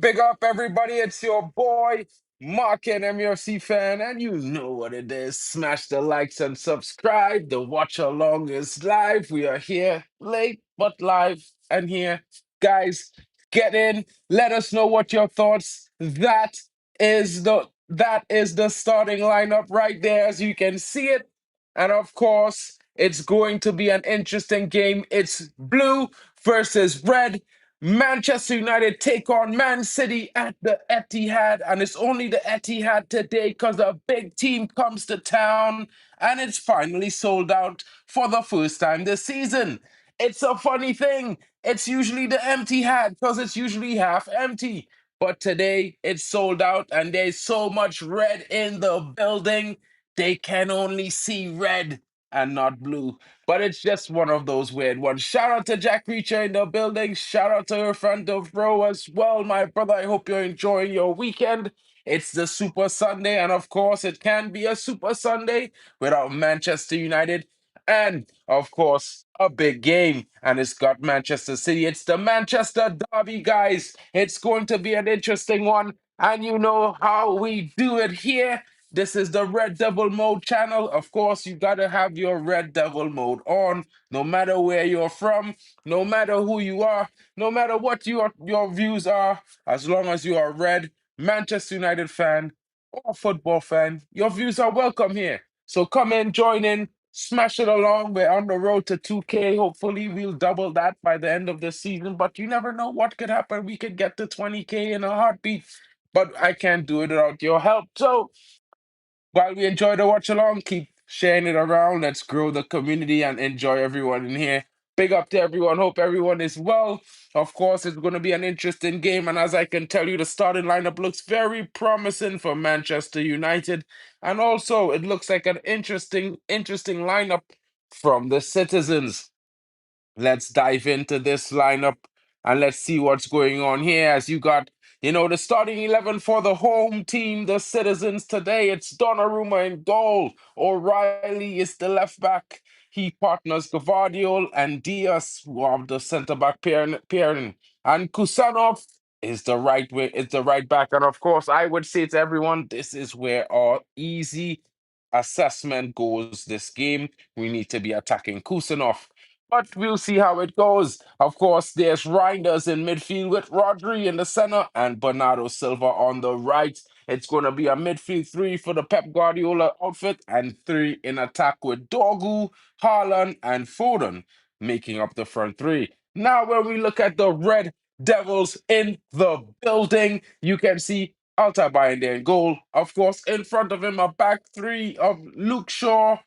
Big up, everybody. It's your boy, Mark and MUFC fan, and you know what it is. Smash the likes and subscribe. The watch along is live. We are here late, but live and here. Guys, get in. Let us know what your thoughts. That is the starting lineup right there, as you can see it. And of course, it's going to be an interesting game. It's blue versus red. Manchester United take on Man City at the Etihad, and it's only the Etihad today because a big team comes to town, and it's finally sold out for the first time this season. It's a funny thing. It's usually the empty hat because it's usually half empty. But today it's sold out, and there's so much red in the building, they can only see red and not blue. But it's just one of those weird ones. Shout out to Jack Reacher in the building. Shout out to her front of row as well, my brother. I hope you're enjoying your weekend. It's the Super Sunday, and of course, it can be a Super Sunday without Manchester United. And of course, a big game, and it's got Manchester City. It's the Manchester Derby, guys. It's going to be an interesting one, and you know how we do it here. This is the Red Devil Mode channel. Of course, you gotta have your Red Devil Mode on, no matter where you're from, no matter who you are, no matter what your views are, as long as you are a Red Manchester United fan or football fan, your views are welcome here. So come in, join in, smash it along. We're on the road to 2K. Hopefully, we'll double that by the end of the season, but you never know what could happen. We could get to 20K in a heartbeat, but I can't do it without your help. So, while we enjoy the watch along, keep sharing it around. Let's grow the community and enjoy everyone in here. Big up to everyone. Hope everyone is well. Of course, it's going to be an interesting game. And as I can tell you, the starting lineup looks very promising for Manchester United. And also, it looks like an interesting lineup from the citizens. Let's dive into this lineup and let's see what's going on here. As you got, the starting 11 for the home team, the Citizens today. It's Donnarumma in goal. O'Reilly is the left back. He partners Gvardiol and Diaz, who are the centre back pairing. And Kusanov is the right back. And of course, I would say to everyone, this is where our easy assessment goes this game. We need to be attacking Kusanov, but we'll see how it goes. Of course, there's Reinders in midfield with Rodri in the center and Bernardo Silva on the right. It's going to be a midfield three for the Pep Guardiola outfit and three in attack with Dorgu, Haaland, and Foden making up the front three. Now, when we look at the Red Devils in the building, you can see Altabay in there in goal. Of course, in front of him, a back three of Luke Shaw,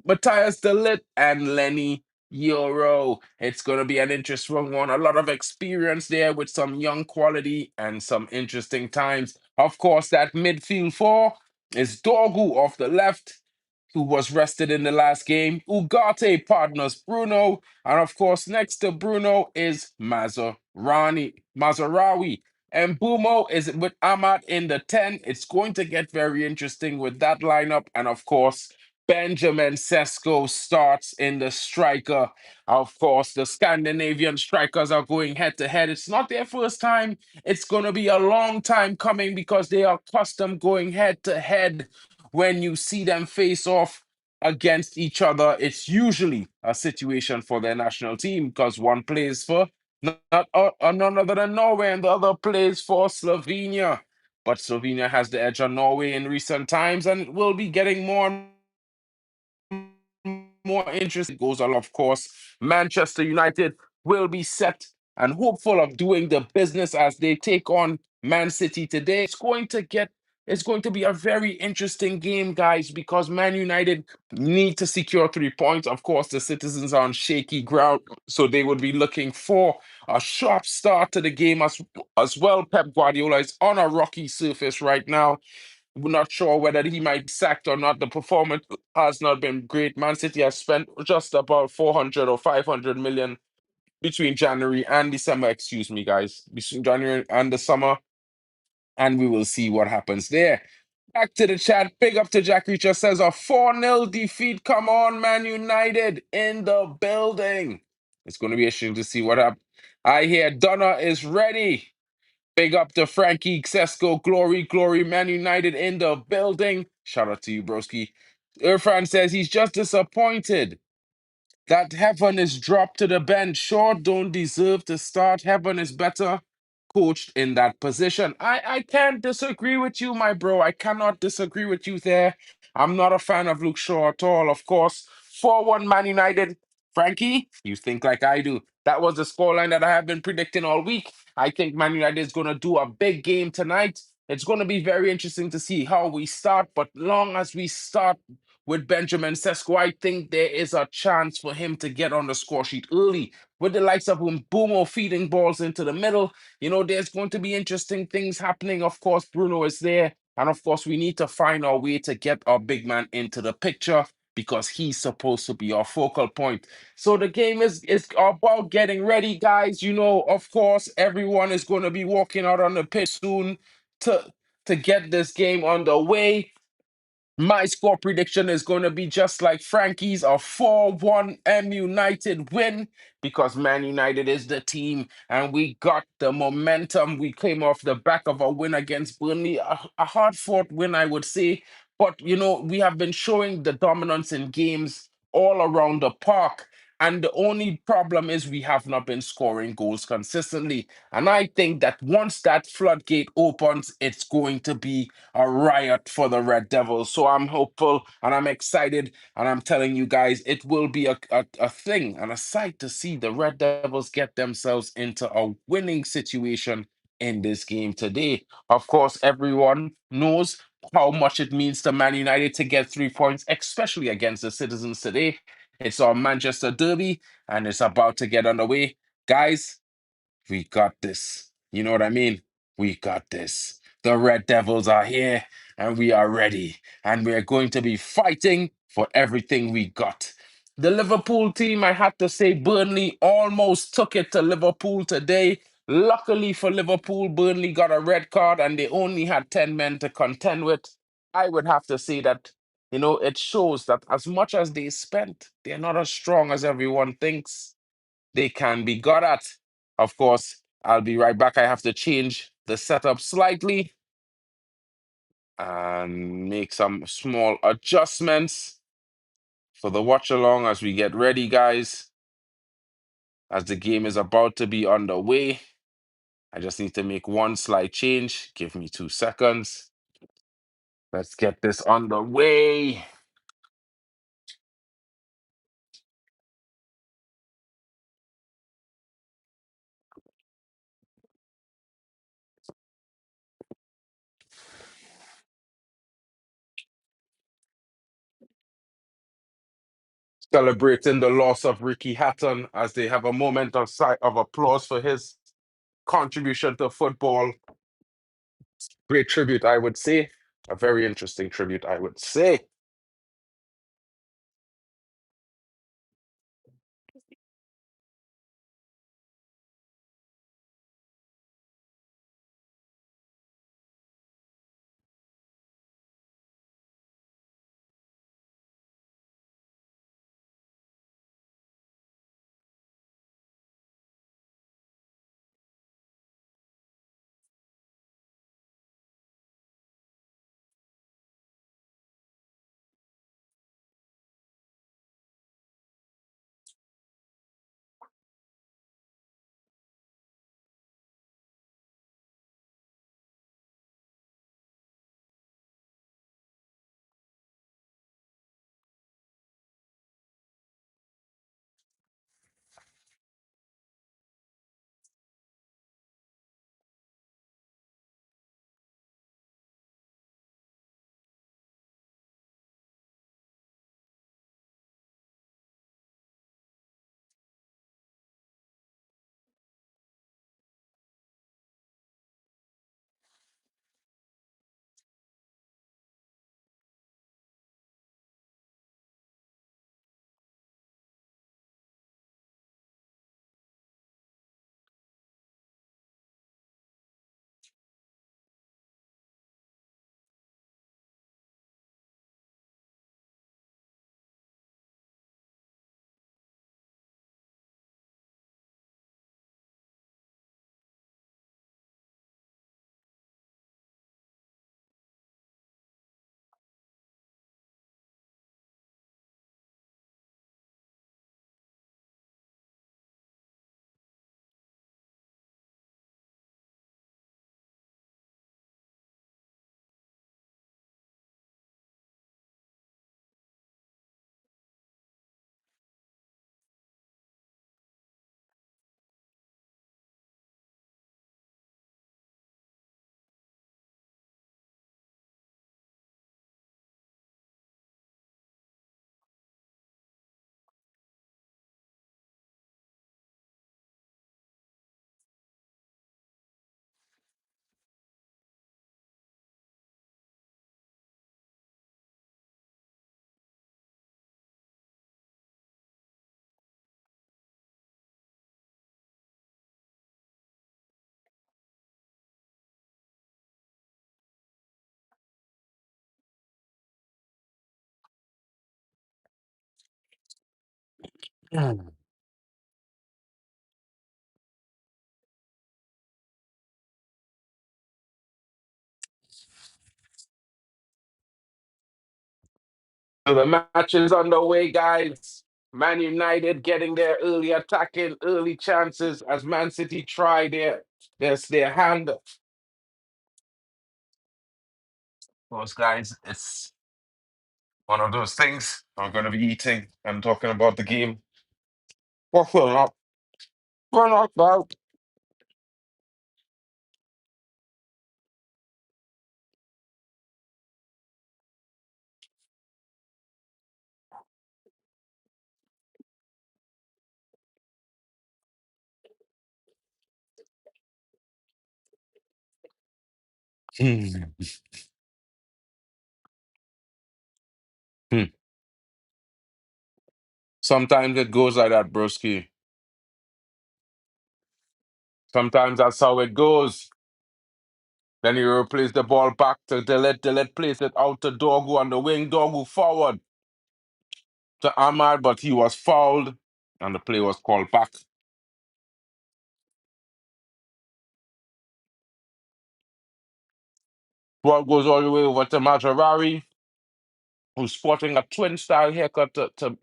Matthias De Ligt, and Lenny Euro. It's going to be an interesting one. A lot of experience there with some young quality and some interesting times. Of course, that midfield four is Dorgu off the left, who was rested in the last game. Ugarte partners Bruno. And of course, next to Bruno is Mazarawi. And Bumo is with Ahmad in the 10. It's going to get very interesting with that lineup. And of course, Benjamin Sesko starts in the striker. Of course, the Scandinavian strikers are going head to head. It's not their first time. It's going to be a long time coming because they are accustomed going head to head. When you see them face off against each other, it's usually a situation for their national team because one plays for none other than Norway and the other plays for Slovenia. But Slovenia has the edge on Norway in recent times and will be getting more and more interest goes on. Of course, Manchester United will be set and hopeful of doing the business as they take on Man City today. It's going to be a very interesting game, guys, because Man United need to secure 3 points. Of course, the citizens are on shaky ground, so they would be looking for a sharp start to the game as well. Pep Guardiola is on a rocky surface right now. We're not sure whether he might be sacked or not. The performance has not been great. Man City has spent just about 400 or 500 million between January and December. Excuse me, guys. Between January and the summer, and we will see what happens there. Back to the chat. Big up to Jack Reacher says a 4-0 defeat. Come on, Man United in the building. It's going to be interesting to see what happens. I hear Donna is ready. Big up to Frankie Sesko. Glory, glory. Man United in the building. Shout out to you, broski. Irfan says he's just disappointed that Heaven is dropped to the bench. Shaw don't deserve to start. Heaven is better coached in that position. I can't disagree with you, my bro. I cannot disagree with you there. I'm not a fan of Luke Shaw at all, of course. 4-1 Man United. Frankie, you think like I do. That was the scoreline that I have been predicting all week. I think Man United is going to do a big game tonight. It's going to be very interesting to see how we start, but long as we start with Benjamin Sesko, I think there is a chance for him to get on the score sheet early. With the likes of Mbumo feeding balls into the middle, there's going to be interesting things happening. Of course, Bruno is there. And of course, we need to find our way to get our big man into the picture because he's supposed to be our focal point. So the game is about getting ready, guys. Of course, everyone is going to be walking out on the pitch soon to to get this game underway. My score prediction is going to be just like Frankie's, a 4-1 M United win because Man United is the team and we got the momentum. We came off the back of a win against Burnley, a hard fought win, I would say. But, we have been showing the dominance in games all around the park. And the only problem is we have not been scoring goals consistently. And I think that once that floodgate opens, it's going to be a riot for the Red Devils. So I'm hopeful and I'm excited. And I'm telling you guys, it will be a thing and a sight to see the Red Devils get themselves into a winning situation in this game today. Of course, everyone knows how much it means to Man United to get 3 points, especially against the Citizens today. It's our Manchester Derby and it's about to get underway. Guys, we got this. You know what I mean? We got this. The Red Devils are here and we are ready. And we're going to be fighting for everything we got. The Liverpool team, I had to say, Burnley almost took it to Liverpool today. Luckily for Liverpool, Burnley got a red card and they only had 10 men to contend with. I would have to say that, it shows that as much as they spent, they're not as strong as everyone thinks they can be got at. Of course, I'll be right back. I have to change the setup slightly and make some small adjustments for the watch along as we get ready, guys, as the game is about to be underway. I just need to make one slight change. Give me 2 seconds. Let's get this underway. Celebrating the loss of Ricky Hatton as they have a moment of applause for his contribution to football. Great tribute, I would say. A very interesting tribute, I would say. So the match is underway, guys. Man United getting their early attacking, early chances as Man City try their hand. Those guys, it's one of those things. I'm going to be eating and talking about the game. What will not? Will not go. Hmm. Hmm. Sometimes it goes like that, broski. Sometimes that's how it goes. Then he replace the ball back to Delit plays it out to Dorgu on the wing. Dorgu forward to Ahmad, but he was fouled and the play was called back. Ball goes all the way over to Majerari, who's sporting a twin style haircut to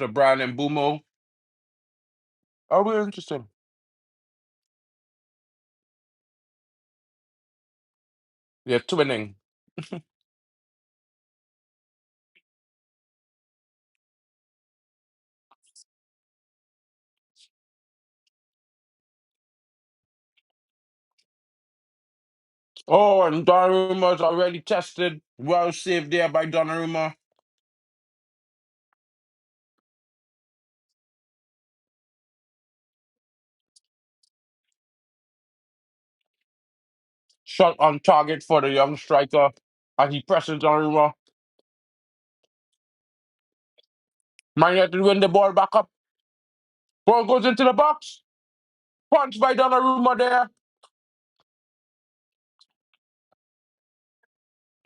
Brian and Bumo. Oh, we're interesting. They're twinning. Oh, and Donnarumma's already tested. Well saved there by Donnarumma. Shot on target for the young striker as he presses Donnarumma. Man United win the ball back up. Ball goes into the box. Punch by Donnarumma there.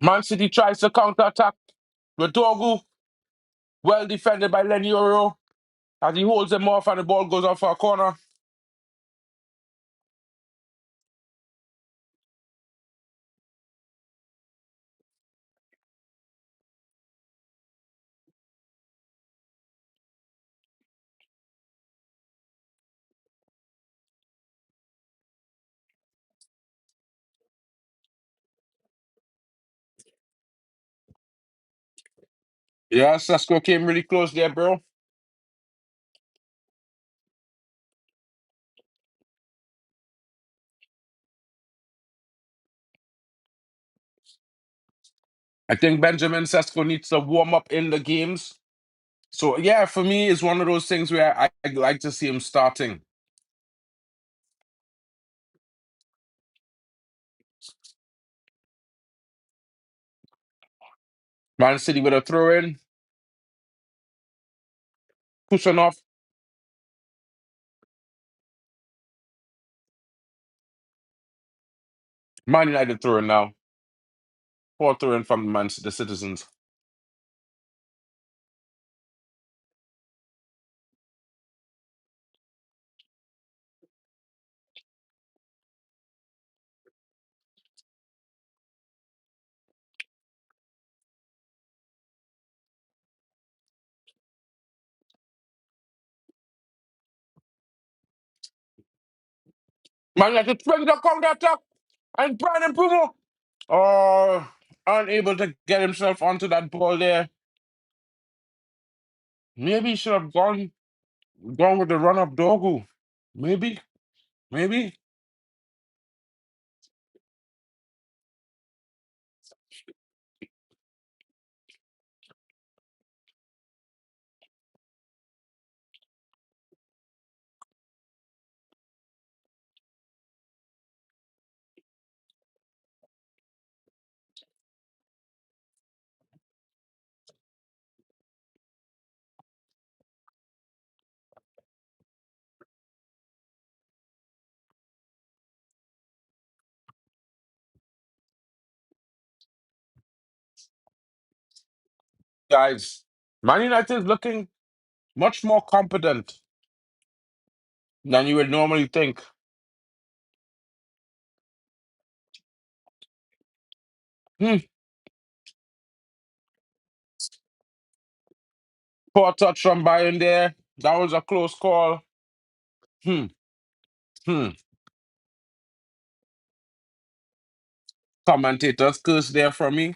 Man City tries to counter-attack with Dorgu. Well defended by Lenny Oro as he holds him off and the ball goes off for a corner. Yeah, Sesko came really close there, bro. I think Benjamin Sesko needs to warm up in the games. So, yeah, for me, it's one of those things where I'd like to see him starting. Man City with a throw in. Pushing off. Man United throw in now. Poor throw in from the Citizens. Man United swings the counter attack. And Brian Bruno. Oh, unable to get himself onto that ball there. Maybe he should have gone with the run up Dogu. Maybe. Maybe. Guys, Man United is looking much more competent than you would normally think. Hmm. Poor touch from Bayern there. That was a close call. Hmm. Hmm. Commentators curse there from me.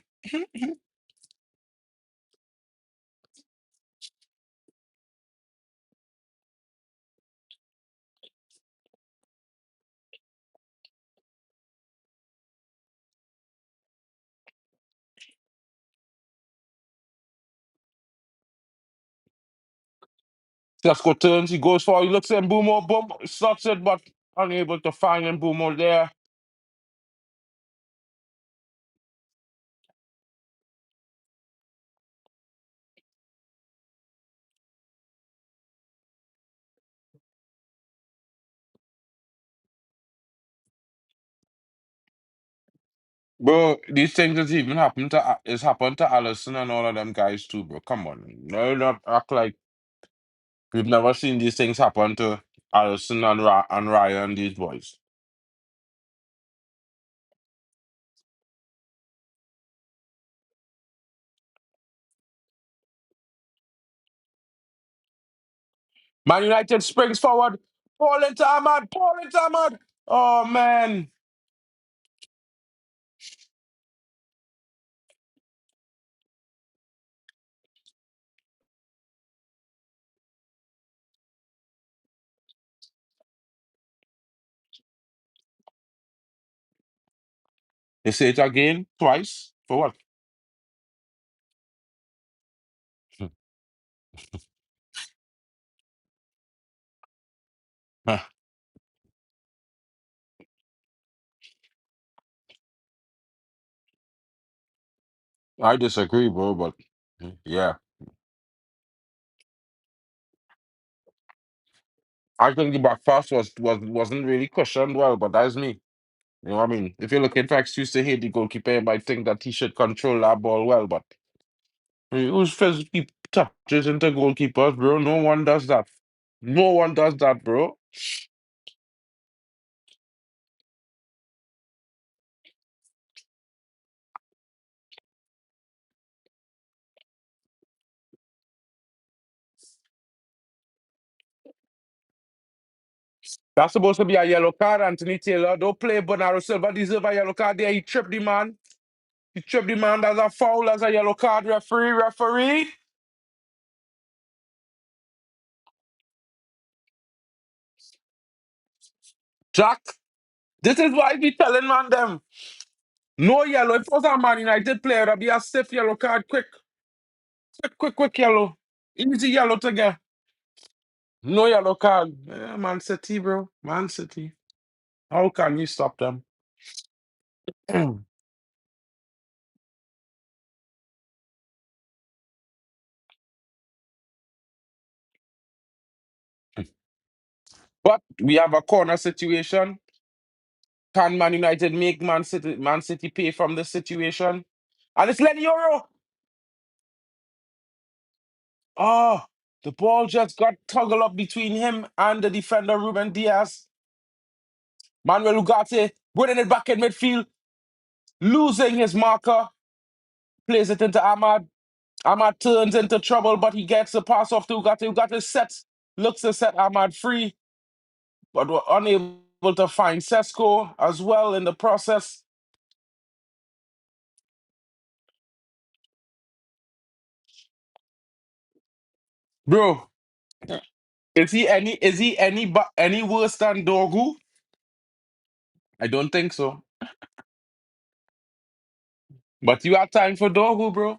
Sesko turns, he goes for, he looks at Bumo, boom, stops it, but unable to find him. Bumo there. Bro, these things has even happened to it's happened to Allison and all of them guys too, bro. Come on. No, not act like we've never seen these things happen to Allison and, and Ryan, these boys. Man United springs forward. Paul into Ahmad. Paul into Ahmad. Oh, man. They say it again, twice. For what? Huh. I disagree, bro, but yeah. I think the back pass wasn't really cushioned well, but that's me. You know what I mean? If you're looking for excuse to hate the goalkeeper, you might think that he should control that ball well, but who's physically touches into goalkeepers, bro? No one does that. No one does that, bro. That's supposed to be a yellow card, Anthony Taylor. Don't play Bernardo Silva deserve a yellow card there. He tripped the man. He tripped the man. That's a foul. That's a yellow card. Referee, referee. Jack. This is why I be telling man them. No yellow. If it was a Man United player, it'd be a stiff yellow card. Quick, quick, quick, quick yellow. Easy yellow to get. No yellow card. Yeah, Man City, bro. Man City. How can you stop them? But we have a corner situation. Can Man United make Man City pay from this situation? And it's Lenny Euro. Oh, the ball just got toggled up between him and the defender Ruben Diaz. Manuel Ugarte winning it back in midfield, losing his marker, plays it into Ahmad. Ahmad turns into trouble, but he gets the pass off to Ugarte. Ugarte sets, looks to set Ahmad free, but were unable to find Sesko as well in the process. Bro, is he any worse than Dorgu? I don't think so. But you have time for Dorgu, bro.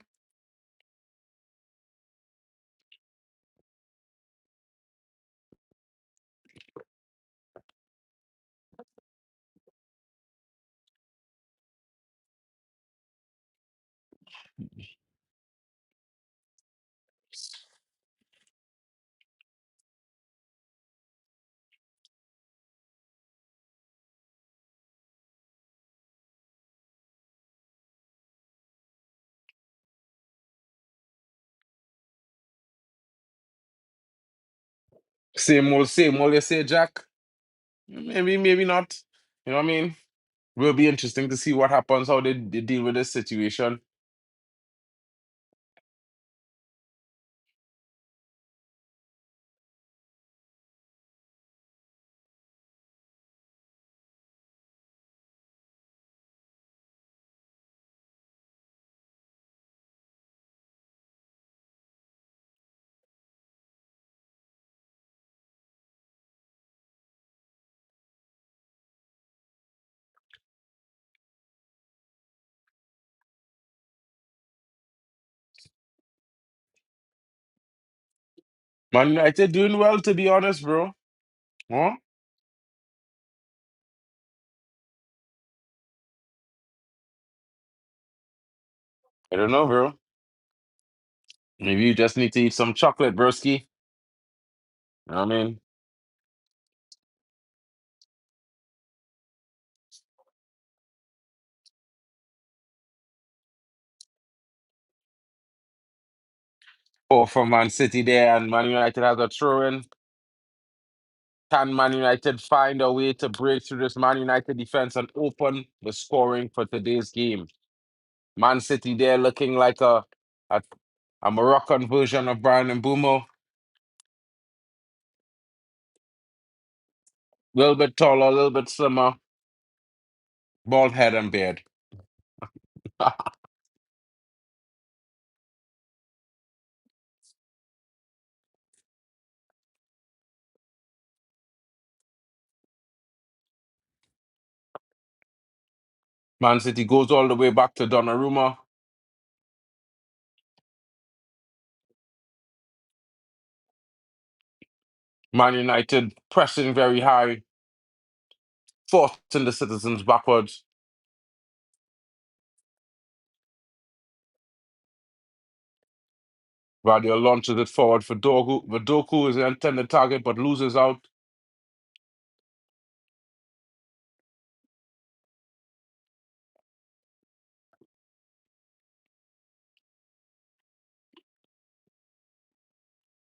Same old, you say, Jack. Maybe, maybe not. You know what I mean? Will be interesting to see what happens, how they deal with this situation. Man United doing well, to be honest, bro. Huh? I don't know, bro. Maybe you just need to eat some chocolate, broski. You know what I mean? Or from Man City there, and Man United has a throw in. Can Man United find a way to break through this Man United defense and open the scoring for today's game? Man City there looking like a, a Moroccan version of Brian and Bumo. A little bit taller, a little bit slimmer, bald head and beard. Man City goes all the way back to Donnarumma. Man United pressing very high, forcing the citizens backwards. Vadio launches it forward for Dogu. Vidoku is the intended target but loses out.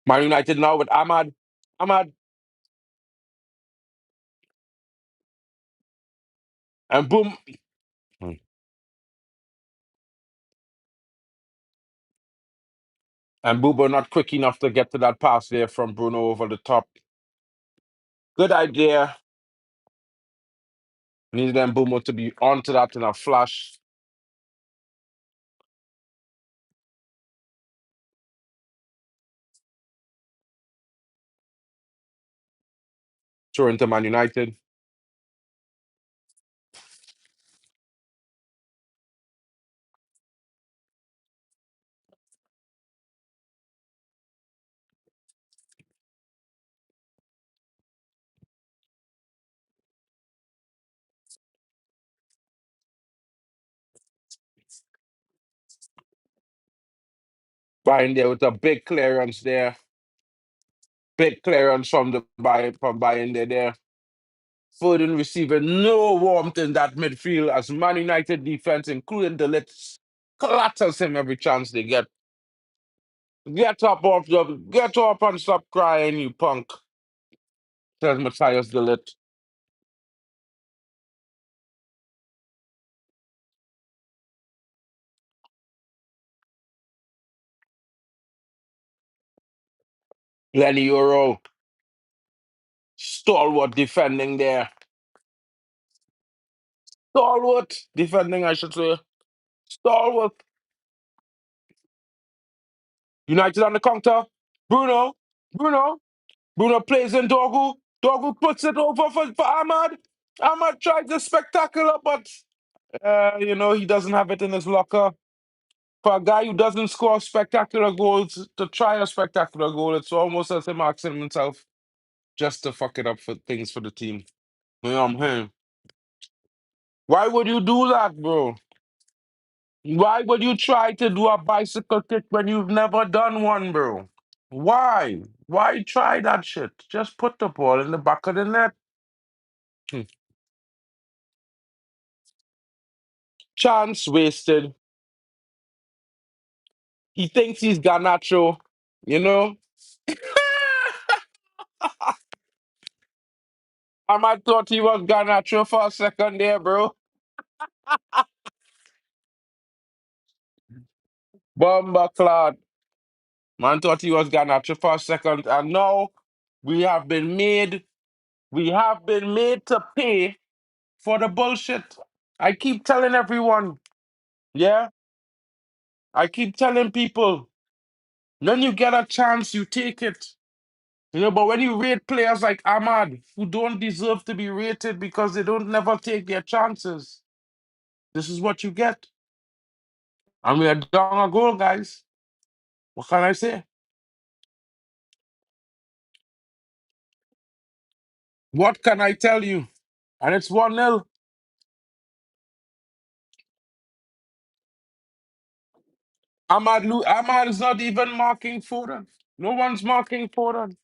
Man United now with Ahmad. Ahmad and boom. And Buba not quick enough to get to that pass there from Bruno over the top. Good idea. Needed them Bumo to be onto that in a flash. Throw into Man United. Buying there with a big clearance there. Big clearance from the buy from buying there. Foden receiving no warmth in that midfield as Man United defense, including the Litz, clatters him every chance they get. Get up and stop crying, you punk. Says Matthias de Ligt. Lenny Euro, stalwart defending there. Stalwart defending, I should say. Stalwart. United on the counter. Bruno. Bruno. Bruno plays in Dorgu. Dorgu puts it over for Ahmad. Ahmad tried the spectacular, but he doesn't have it in his locker. For a guy who doesn't score spectacular goals to try a spectacular goal, it's almost as him asking himself just to fuck it up for things for the team. Hey. Why would you do that, bro? Why would you try to do a bicycle kick when you've never done one, bro? Why? Why try that shit? Just put the ball in the back of the net. Hmm. Chance wasted. He thinks he's Garnacho, you know? I might thought he was Garnacho for a second there, bro. Bomba clot. Man thought he was Garnacho for a second. And now we have been made, we have been made to pay for the bullshit. I keep telling everyone, yeah, I keep telling people, when you get a chance, you take it. You know, but when you rate players like Ahmad, who don't deserve to be rated because they don't never take their chances, this is what you get. And we are down a goal, guys. What can I say? What can I tell you? And it's 1-0. Ahmad is not even marking Foden. No one's marking Foden.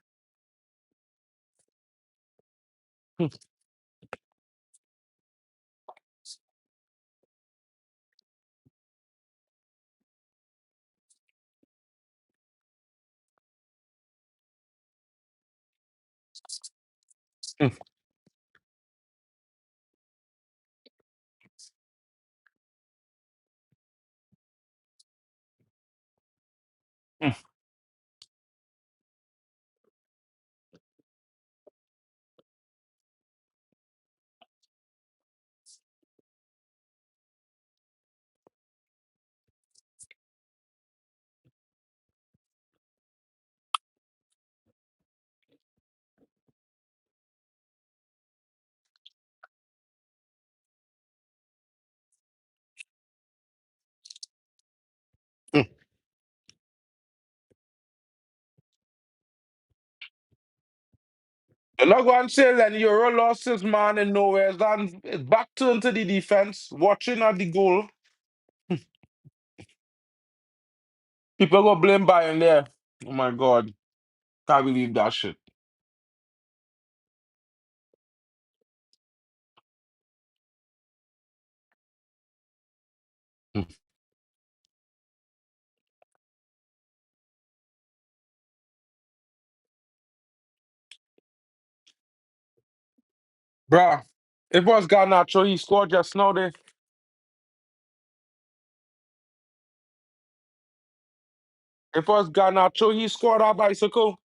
You're not going to say that Euro lost his man in nowhere. It's back turned to the defense, watching at the goal. People go blame Bayern there. Oh my God. Can't believe that shit. Bruh, if it was Garnacho, he scored just now there. If it was Garnacho, he scored a bicycle.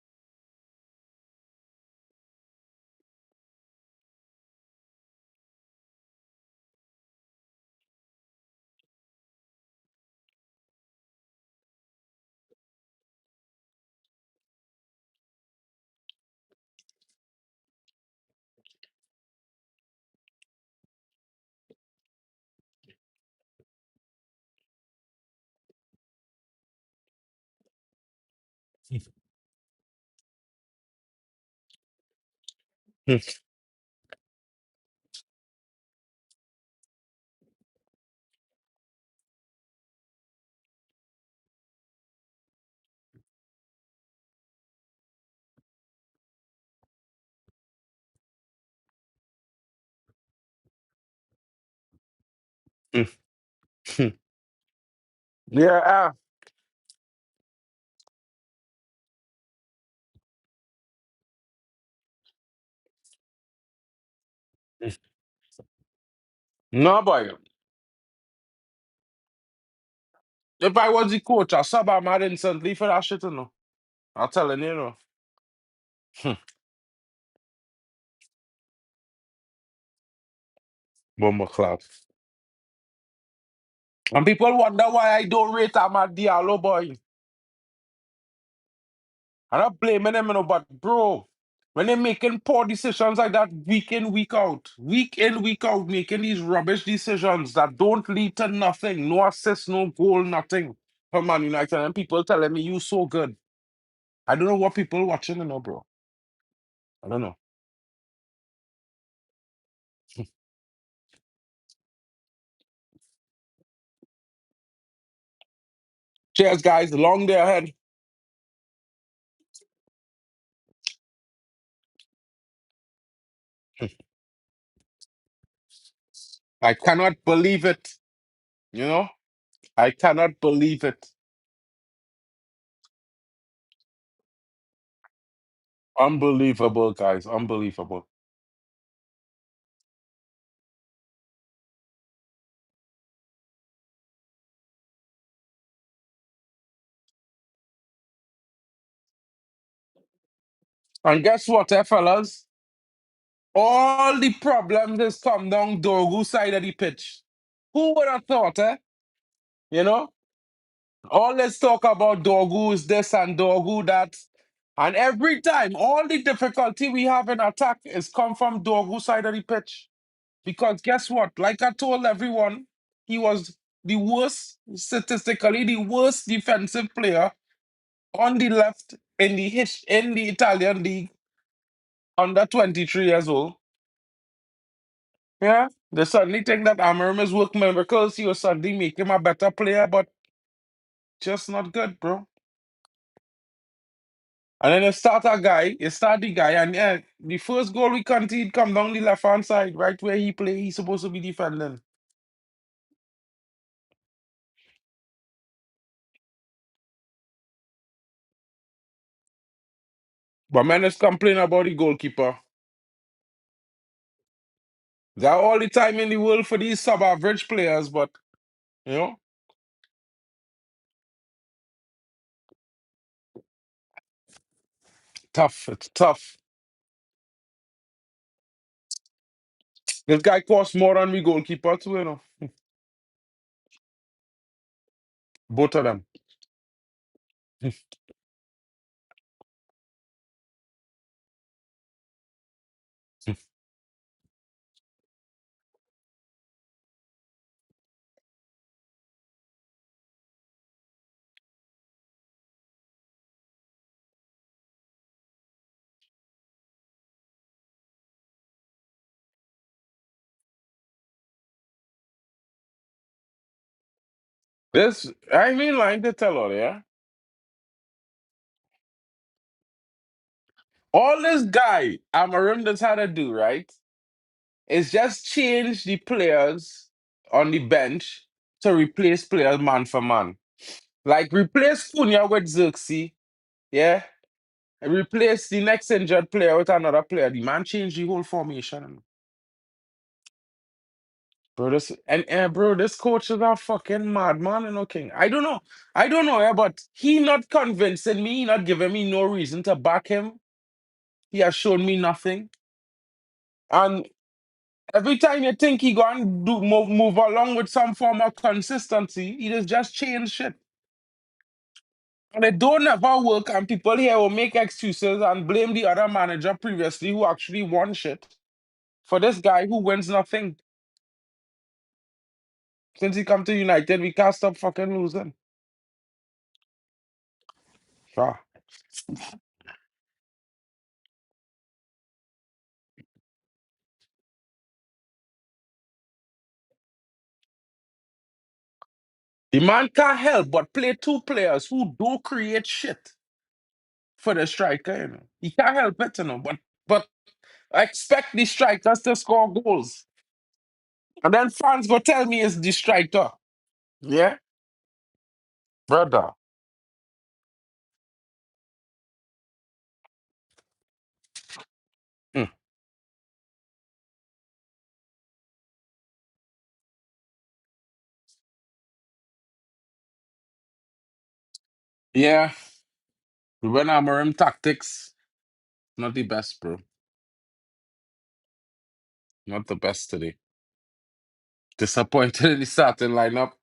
Yeah. No, boy. If I was the coach, I'd sub him out instantly for that shit, you know. I'm telling you, you know. Bomba clap. And people wonder why I don't rate Amad Diallo, boy. I'm not blaming him, you know, but bro, when they're making poor decisions like that week in, week out, making these rubbish decisions that don't lead to nothing, no assist, no goal, nothing for Man United, and people telling me you so good. I don't know what people watching, you know, bro. I don't know. Cheers, guys. Long day ahead. I cannot believe it. You know? I cannot believe it. Unbelievable, guys. Unbelievable. And guess what, fellas? All the problems has come down Dorgu side of the pitch. Who would have thought, eh? You know? All let's talk about Dorgu is this and Dorgu that. And every time, all the difficulty we have in attack is come from Dorgu side of the pitch. Because guess what? Like I told everyone, he was the worst, statistically, the worst defensive player on the left in in the Italian league under 23 years old. Yeah, they suddenly think that Amarim is work miracles. He will suddenly make him a better player, but just not good, bro. And then you start the guy, and yeah, the first goal we concede come down the left hand side, right where he play. He's supposed to be defending. But man is complaining about the goalkeeper. Got all the time in the world for these sub-average players, but you know, tough. It's tough. This guy costs more than we goalkeeper too, you know. Both of them. This I mean like to tell all, yeah. All this guy Amarim that's had to do, right? Is just change the players on the bench to replace players man for man. Like replace Cunha with Xerxes, yeah. And replace the next injured player with another player. The man changed the whole formation. Bro, this coach is a fucking madman, King. I don't know. I don't know, yeah, but he not convincing me, he not giving me no reason to back him. He has shown me nothing. And every time you think he going to move along with some form of consistency, he just change shit. And it don't ever work, and people here will make excuses and blame the other manager previously who actually won shit for this guy who wins nothing. Since he come to United, we can't stop fucking losing. Sure. The man can't help but play two players who don't create shit for the striker, He can't help it, But I expect the strikers to score goals. And then fans go tell me it's the striker. Yeah? Brother. Mm. Yeah. When Amorim tactics, not the best, bro. Not the best today. Disappointed in the starting lineup.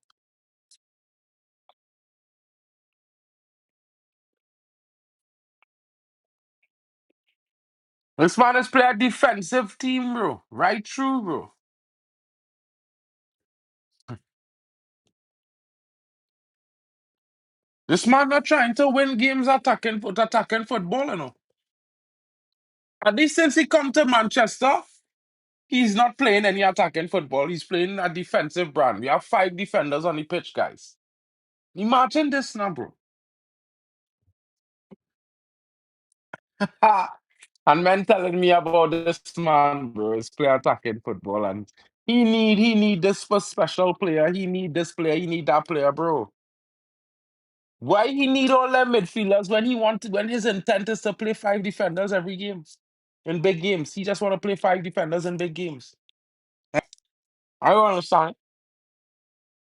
This man has played a defensive team, bro. Right through, bro. This man not trying to win games attacking football, At least since he come to Manchester, he's not playing any attacking football. He's playing a defensive brand. We have 5 defenders on the pitch, guys. Imagine this now, bro. And men telling me about this man, bro. He's play attacking football, and he need this for special player. He need this player. He need that player, bro. Why he need all them midfielders when his intent is to play 5 defenders every game in big games? He just want to play 5 defenders in big games. I don't understand.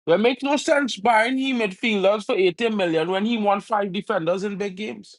It makes no sense buying him midfielders for 80 million when he won 5 defenders in big games.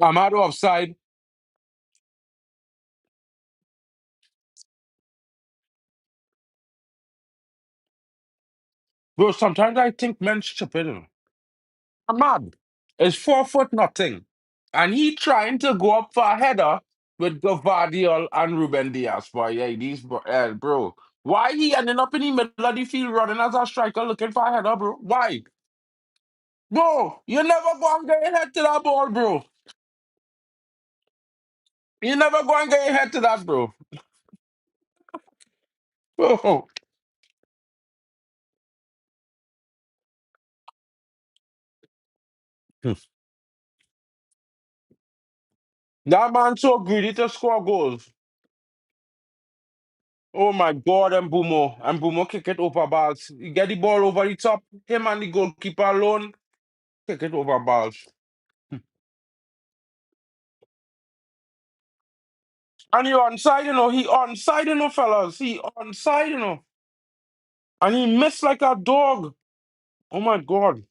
I'm out offside. Bro, sometimes I think men's stupid. You know. I'm mad. It's 4 foot nothing. And he trying to go up for a header with Gvardiol and Ruben Diaz. Boy, yeah, bro. Why he ending up in the middle of the field running as a striker looking for a header, bro? Why? Bro, you never go and get your head to that ball, bro. You never go and get your head to that, bro. Bro. That man so greedy to score goals. Oh my God, and Mbumo. And Mbumo kick it over balls. You get the ball over the top. Him and the goalkeeper alone. Kick it over balls. And he onside, you know. He onside, you know, fellas. He onside, you know. And he missed like a dog. Oh my God.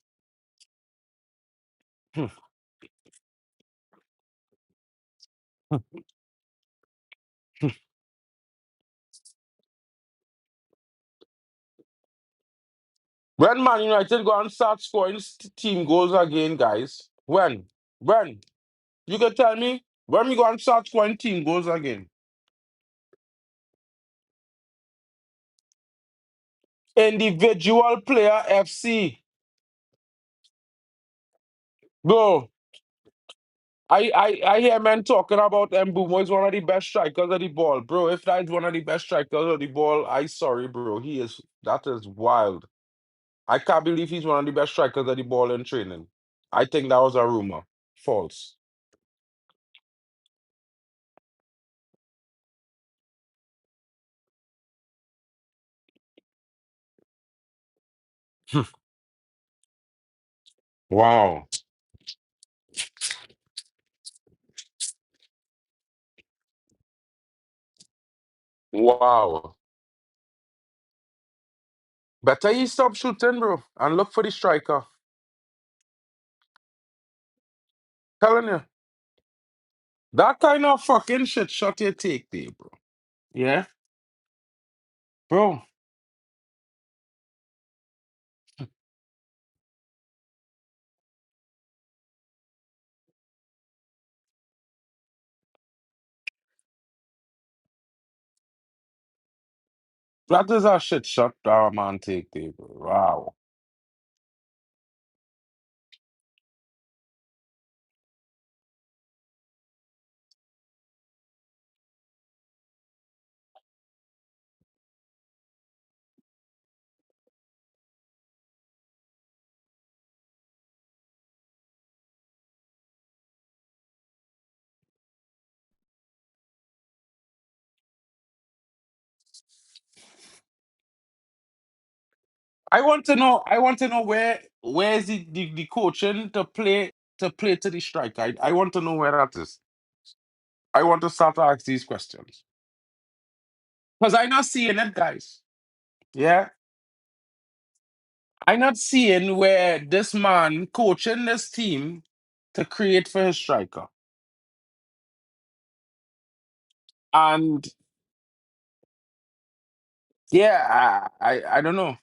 When Man United go and start scoring team goals again, guys? When? When? You can tell me when we go and start scoring team goals again. Individual player FC. Bro, I hear men talking about Mbumo is one of the best strikers of the ball. Bro, if that is one of the best strikers of the ball, I sorry, bro. That is wild. I can't believe he's one of the best strikers of the ball in training. I think that was a rumor. False. Wow. Wow. Better he stop shooting, bro, and look for the striker. Telling you. That kind of fucking shit shot you take there, bro. Yeah? Bro. That is a shit shot our man take there, bro. Wow. I want to know where is the coaching to play to the strike. I want to know where that is. I want to start to ask these questions. Because I not seeing it, guys. Yeah. I not seeing where this man coaching this team to create for his striker. And yeah, I don't know.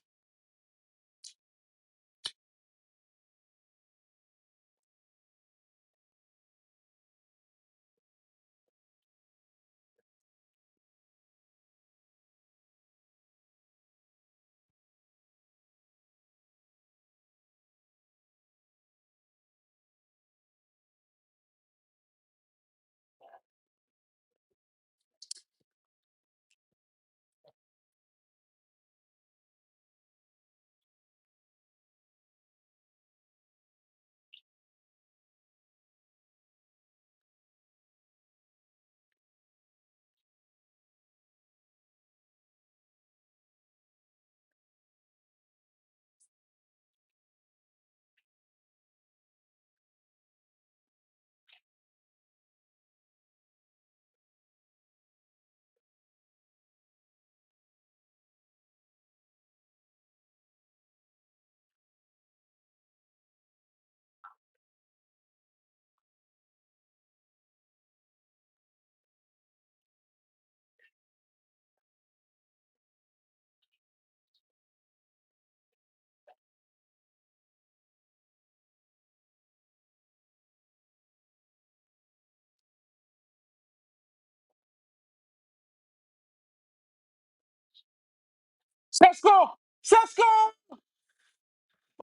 Sesko! Sesko!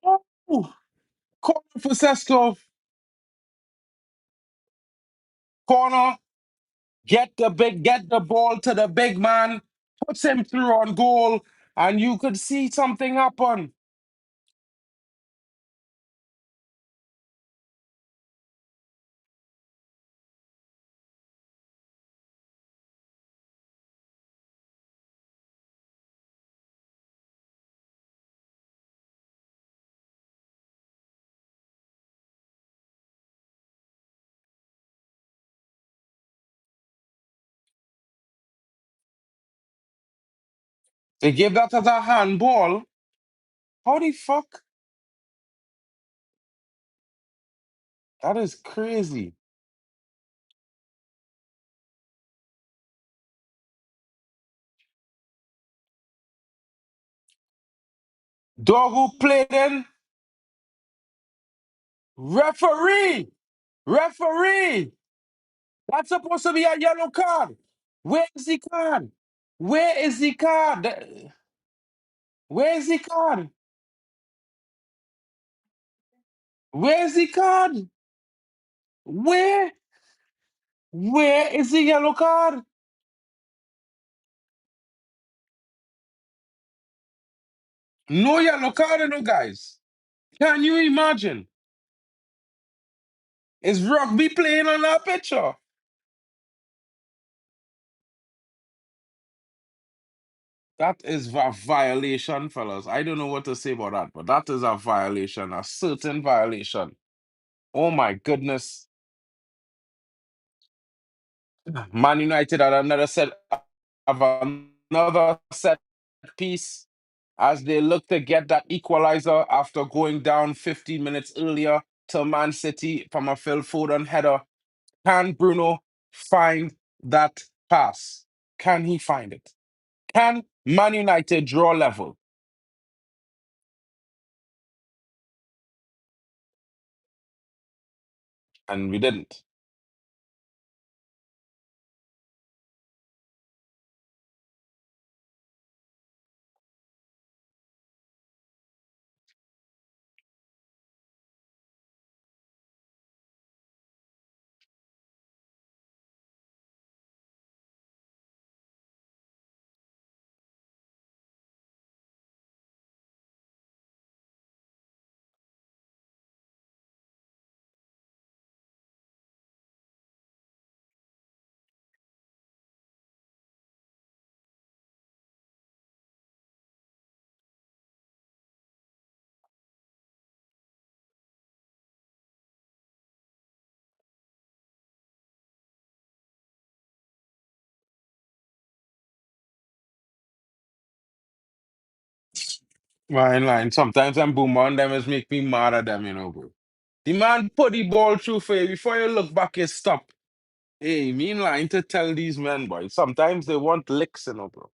Oh, corner for Sesko. Corner. Get the ball to the big man. Puts him through on goal. And you could see something happen. They gave that as a handball. How the fuck? That is crazy. Dog who played in. Referee! Referee! That's supposed to be a yellow card. Where is the card? Where is the card? Where is the card? Where is the card? Where? Where is the yellow card? No yellow card, no guys. Can you imagine? Is rugby playing on that picture? That is a violation, fellas. I don't know what to say about that, but that is a violation, a certain violation. Oh my goodness. Man United had another set piece as they look to get that equalizer after going down 15 minutes earlier to Man City from a Phil Foden header. Can Bruno find that pass? Can he find it? Can Man United draw level? And we didn't. Line. Sometimes I'm boom on them is make me mad at them, bro. The man put the ball through for you before you look back, you stop. Hey, me in line to tell these men, boy. Sometimes they want licks, bro.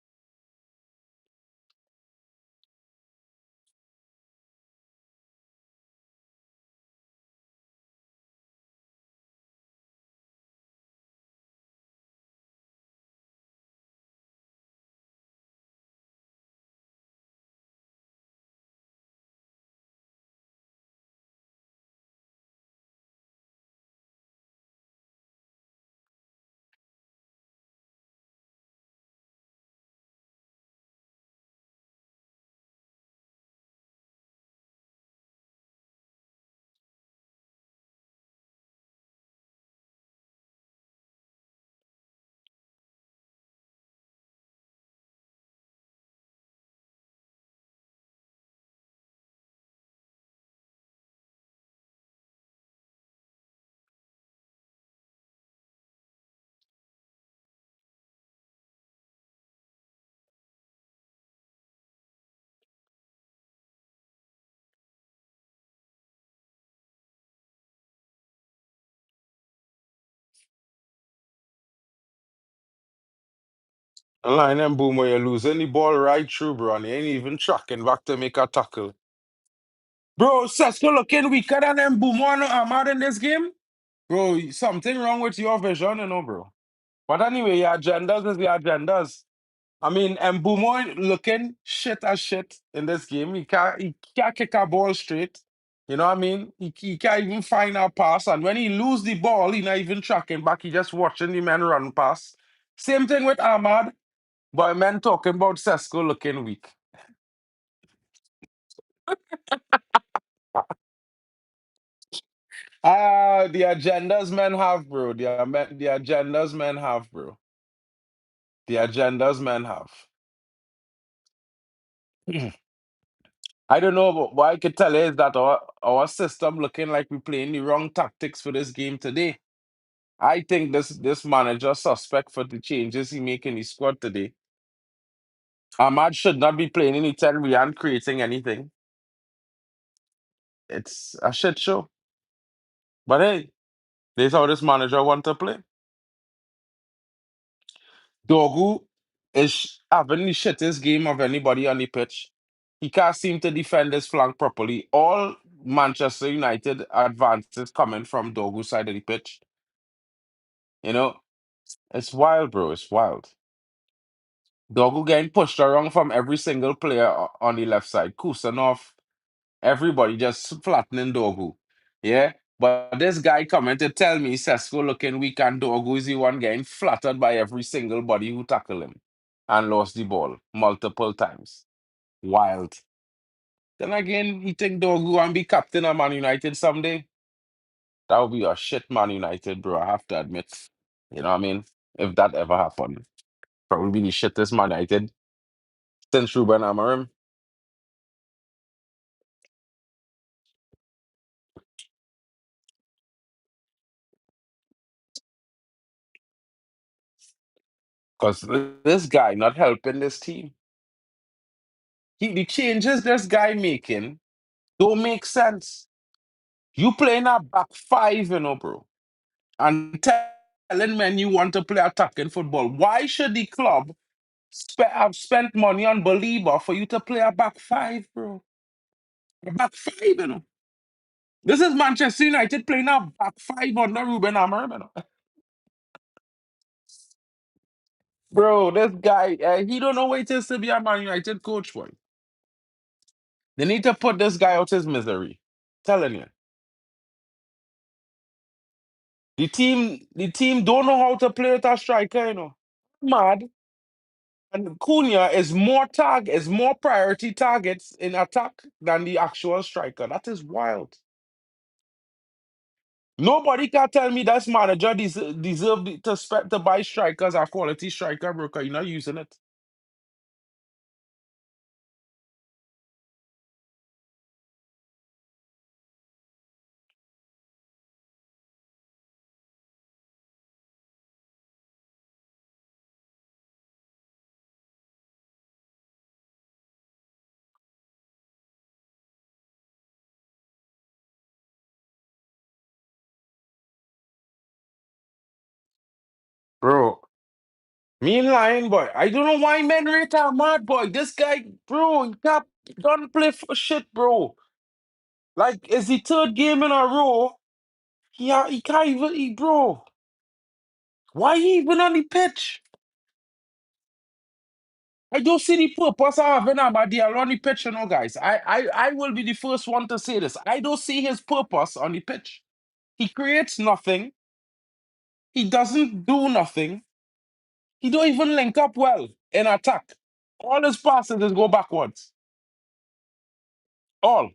The line and boom where you losing the ball right through, bro, and you ain't even tracking back to make a tackle. Bro, Sesko looking weaker than them boom on Ahmad in this game. Bro, something wrong with your vision, bro. But anyway, your agendas is your agendas. I mean, Mbumo looking shit as shit in this game. He can't kick a ball straight. You know what I mean? He can't even find a pass. And when he lose the ball, he not even tracking back. He just watching the men run past. Same thing with Ahmad. But men talking about Sesko looking weak. The agendas men have, bro. The agendas men have, bro. The agendas men have. I don't know, but what I could tell you is that our system looking like we're playing the wrong tactics for this game today. I think this manager suspect for the changes he make in the squad today. Ahmad should not be playing any 10 and creating anything. It's a shit show. But hey, this is how this manager want to play. Dogu is having the shittest game of anybody on the pitch. He can't seem to defend his flank properly. All Manchester United advances coming from Dogu's side of the pitch. You know, it's wild, bro. It's wild. Dogu getting pushed around from every single player on the left side. Kusanov, everybody just flattening Dogu. Yeah? But this guy coming to tell me Sesko looking weak and Dogu is the one getting flattered by every single body who tackle him and lost the ball multiple times. Wild. Then again, he think Dogu and be captain of Man United someday. That would be a shit Man United, bro. I have to admit. You know what I mean? If that ever happened. Probably the shittest Man United since Ruben Amorim. Because this guy not helping this team. The changes this guy making don't make sense. You playing a back five, bro, and telling men you want to play attacking football. Why should the club have spent money on Belieber for you to play a back five, bro? A back five. This is Manchester United playing a back five under Ruben Amorim. Bro, this guy, he don't know what it is to be a Man United coach, boy. They need to put this guy out his misery. Telling you. The team don't know how to play with a striker. Mad. And Cunha is more priority targets in attack than the actual striker. That is wild. Nobody can tell me that manager deserve to buy strikers, a quality striker, bro, 'cause you're not using it. Bro, me and Lion boy. I don't know why men rate are mad boy. This guy, bro, don't play for shit, bro. Like, it's the third game in a row. He can't even eat, bro. Why he even on the pitch? I don't see the purpose of having Abadiel on the pitch, guys. I will be the first one to say this. I don't see his purpose on the pitch. He creates nothing. He doesn't do nothing. He don't even link up well in attack. All his passes just go backwards. All.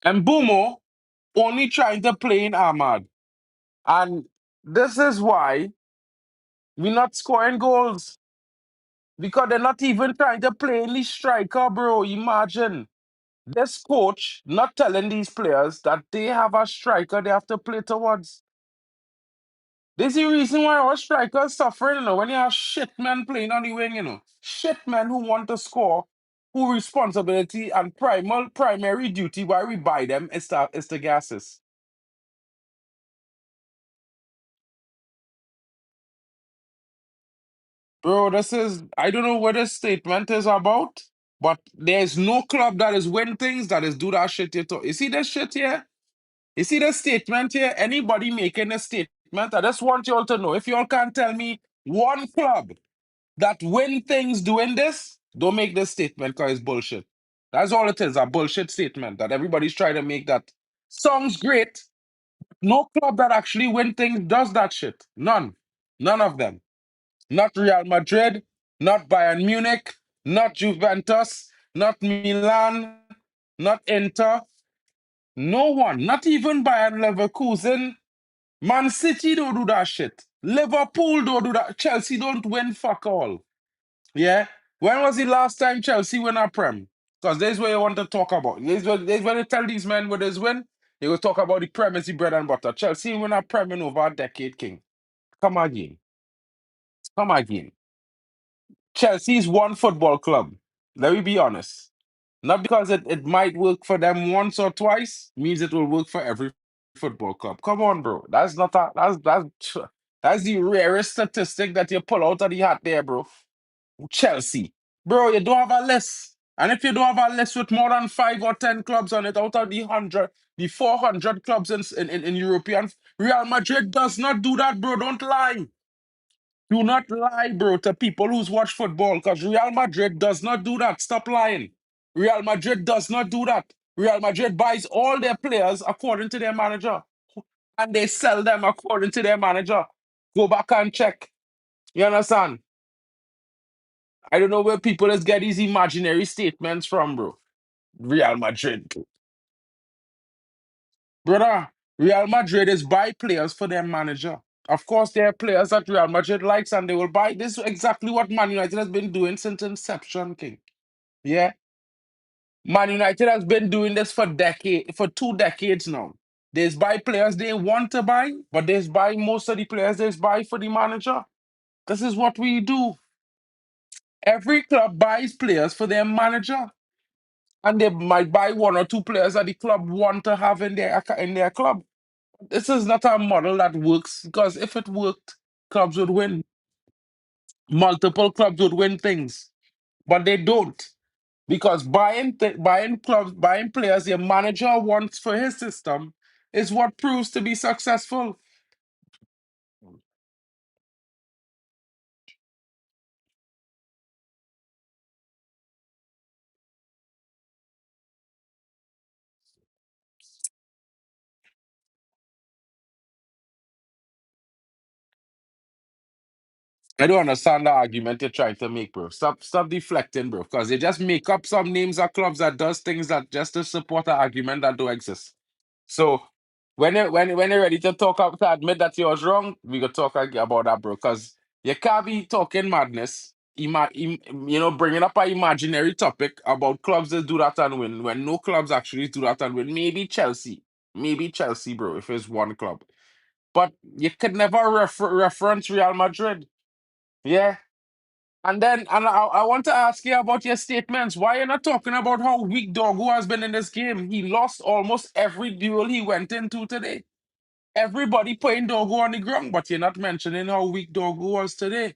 And Bumo only trying to play in Ahmad. And this is why we're not scoring goals. Because they're not even trying to play in the striker, bro. Imagine. This coach not telling these players that they have a striker they have to play towards. This is the reason why our strikers suffering, when you have shit men playing on the wing. Shit men who want to score, who responsibility and primary duty why we buy them is the gases. Bro, I don't know what this statement is about, but there's no club that is win things that is do that shit you talk. You see this shit here? You see the statement here? Anybody making a statement, I just want you all to know, if you all can't tell me one club that win things doing this, don't make this statement because it's bullshit. That's all it is, a bullshit statement that everybody's trying to make that sounds great. No club that actually win things does that shit. None. None of them. Not Real Madrid, not Bayern Munich, not Juventus, not Milan, not Inter. No one. Not even Bayern Leverkusen. Man City don't do that shit. Liverpool don't do that. Chelsea don't win fuck all. Yeah? When was the last time Chelsea win a Prem? Because this is what you want to talk about. This is when you tell these men what is win, they will talk about the Prem is the bread and butter. Chelsea win a Prem in over a decade, King. Come again. Come again. Chelsea's one football club. Let me be honest. Not because it might work for them once or twice, means it will work for every football club. Come on, bro. That's the rarest statistic that you pull out of the hat there, bro. Chelsea. Bro, you don't have a list. And if you don't have a list with more than 5 or 10 clubs on it, out of the 400 clubs in European, Real Madrid does not do that, bro. Don't lie. Do not lie, bro, to people who's watch football, because Real Madrid does not do that. Stop lying. Real Madrid does not do that. Real Madrid buys all their players according to their manager, and they sell them according to their manager. Go back and check. You understand? I don't know where people is get these imaginary statements from, bro. Real Madrid. Brother, Real Madrid is buy players for their manager. Of course, there are players that Real Madrid likes and they will buy. This is exactly what Man United has been doing since inception, King. Yeah. Man United has been doing this for 2 decades now. They buy players they want to buy, but they buy most of the players they buy for the manager. This is what we do. Every club buys players for their manager. And they might buy 1 or 2 players that the club want to have in their club. This is not a model that works because if it worked, clubs would win. Multiple clubs would win things, but they don't because buying players your manager wants for his system is what proves to be successful. I don't understand the argument you're trying to make, bro. Stop deflecting, bro. Because they just make up some names of clubs that does things that just to support an argument that don't exist. So when you're ready to talk up to admit that you was wrong, we could talk about that, bro. Because you can't be talking madness, bringing up an imaginary topic about clubs that do that and win when no clubs actually do that and win. Maybe Chelsea, bro, if it's one club. But you could never reference Real Madrid. Yeah. And I want to ask you about your statements. Why you not talking about how weak Dogu has been in this game? He lost almost every duel he went into today. Everybody putting Dogu on the ground, but you're not mentioning how weak Dogu was today.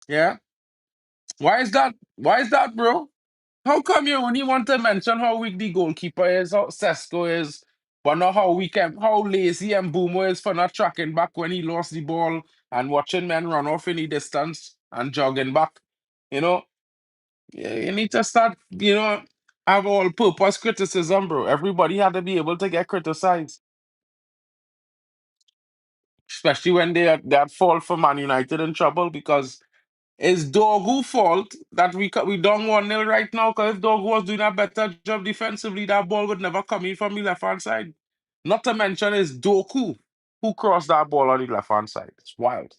Yeah? Why is that? Why is that, bro? How come you only want to mention how weak the goalkeeper is, how Sesko is, but not how lazy and Boomer is for not tracking back when he lost the ball and watching men run off in the distance and jogging back? You know, you need to start, have all purpose criticism, bro. Everybody had to be able to get criticized, especially when they had fall for Man United in trouble because it's Dogu fault that we don't 1-0 right now. Because if Dogu was doing a better job defensively, that ball would never come in from the left hand side. Not to mention it's Doku who crossed that ball on the left hand side. It's wild.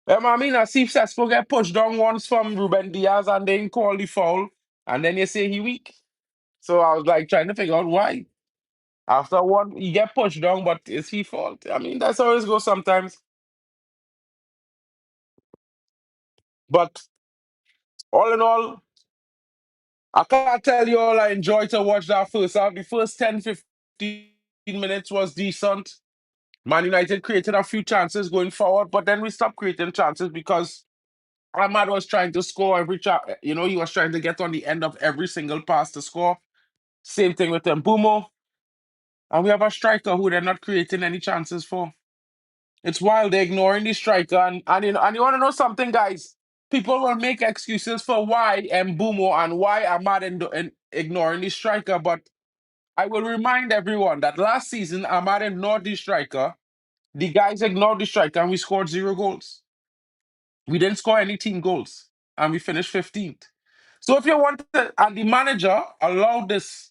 I mean, I see Sesko get pushed down once from Ruben Diaz and then call the foul, and then you say he weak. So I was like trying to figure out why. After one, he get pushed down, but is he fault? I mean, that's how it goes sometimes. But all in all, I can't tell you all I enjoyed to watch that first half. The first 10, 15 minutes was decent. Man United created a few chances going forward, but then we stopped creating chances because Ahmad was trying to score every he was trying to get on the end of every single pass to score. Same thing with Mbumo. And we have a striker who they're not creating any chances for. It's wild. They're ignoring the striker. And you want to know something, guys? People will make excuses for why Mbumo and why Ahmad ignoring the striker. But I will remind everyone that last season, Ahmad ignored the striker. The guys ignored the striker and we scored 0 goals. We didn't score any team goals and we finished 15th. So if you want to, and the manager allowed this,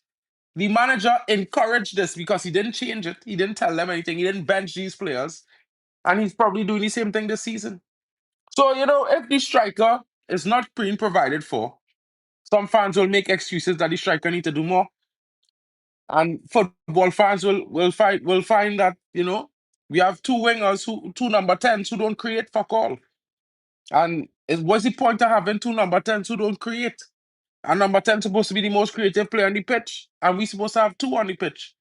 the manager encouraged this because he didn't change it. He didn't tell them anything. He didn't bench these players. And he's probably doing the same thing this season. So, if the striker is not being provided for, some fans will make excuses that the striker need to do more. And football fans will find that, we have two wingers two number 10s who don't create fuck all. And what's the point of having two number 10s who don't create? And number 10 supposed to be the most creative player on the pitch. And we supposed to have two on the pitch.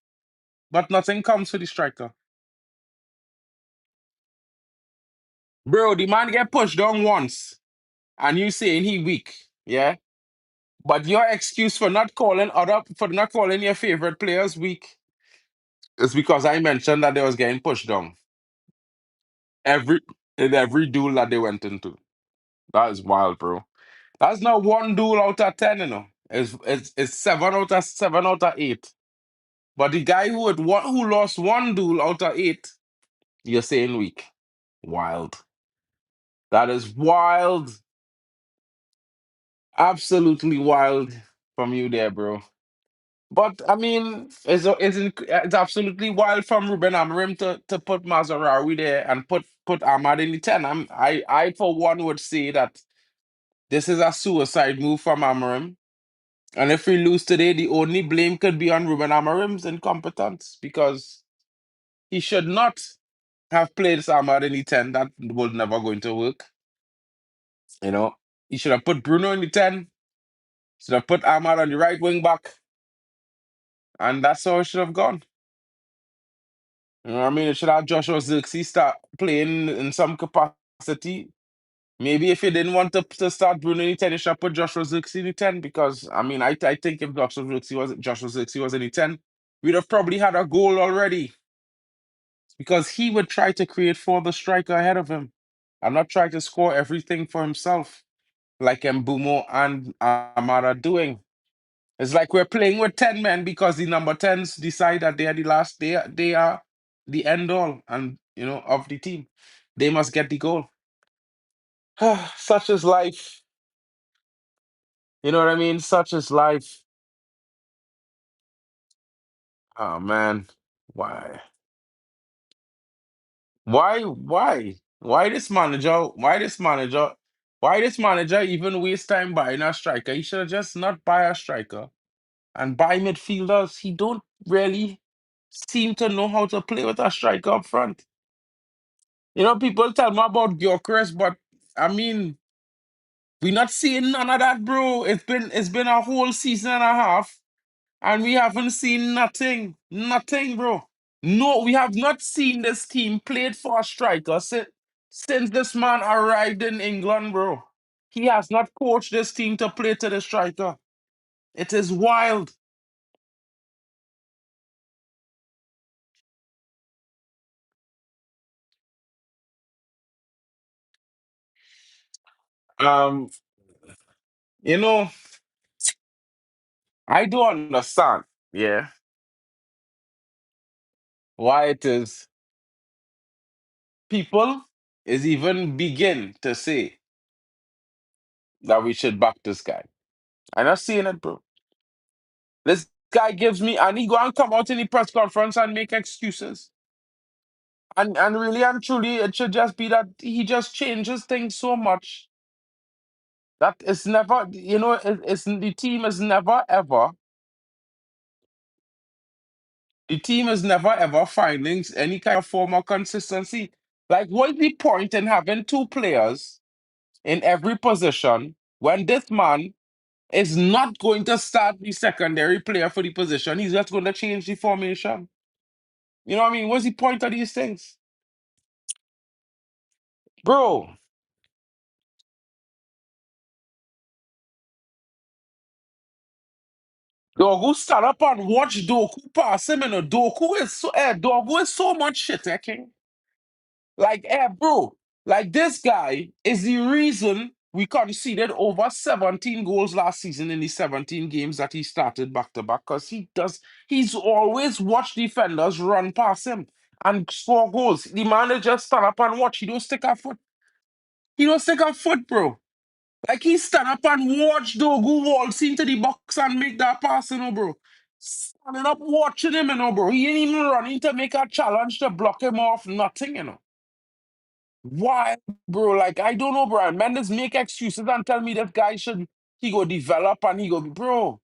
But nothing comes for the striker. Bro, the man get pushed down once. And you saying he weak. Yeah? But your excuse for not calling your favorite players weak is because I mentioned that they was getting pushed down. Every in every duel that they went into. That is wild, bro. That's not one duel out of 10. It's 7 out of 8. But the guy who lost one duel out of 8, you're saying weak. Wild. That is wild. Absolutely wild from you there, bro. But I mean, it's absolutely wild from Ruben Amorim to put Mazarawi there and put Ahmad in the 10. I for one would say that this is a suicide move from Amorim. And if we lose today, the only blame could be on Ruben Amorim's incompetence because he should not have played Ahmad in the 10. That was never going to work. You know, he should have put Bruno in the 10, should have put Ahmad on the right wing back, and that's how it should have gone. You know what I mean? It should have Joshua Zirkzee start playing in some capacity. Maybe if you didn't want to start Bruno in the 10, you should have put Joshua Zirkzee in the 10 because, I mean, I think if Joshua Zirkzee was in the 10, we'd have probably had a goal already because he would try to create for the striker ahead of him and not try to score everything for himself like Mbumo and Ahmad are doing. It's like we're playing with 10 men because the number 10s decide that they are the last, they are the end all and of the team. They must get the goal. Such is life. You know what I mean? Such is life. Oh man. Why? Why this manager? Why this manager? Why this manager even waste time buying a striker? He should have just not buy a striker and buy midfielders. He don't really seem to know how to play with a striker up front. People tell me about Gyökeres, but I mean, we're not seeing none of that, bro. It's been a whole season and a half, and we haven't seen nothing. Nothing, bro. No, we have not seen this team played for a striker since this man arrived in England, bro. He has not coached this team to play to the striker. It is wild. Um, you know, I do understand, yeah, why it is people is even begin to say that we should back this guy. I'm not seeing it, bro. This guy gives me, and he go and come out in the press conference and make excuses. And really and truly, it should just be that he just changes things so much that it's never, it's the team is never ever finding any kind of form of consistency. Like, what's the point in having two players in every position when this man is not going to start the secondary player for the position? He's just going to change the formation. You know what I mean? What's the point of these things? Bro, Dogu stand up and watch Doku pass him, and Dogu is so much shit, King. Like, bro, like this guy is the reason we conceded over 17 goals last season in the 17 games that he started back to back. Because he's always watched defenders run past him and score goals. The man is just stand up and watch. He don't stick a foot. He don't stick a foot, bro. Like he stand up and watch Dogu waltz into the box and make that pass, bro. Standing up watching him, bro. He ain't even running to make a challenge to block him off, nothing. Why, bro? Like, I don't know, bro. Mendes make excuses and tell me that guy he go develop and he go, bro,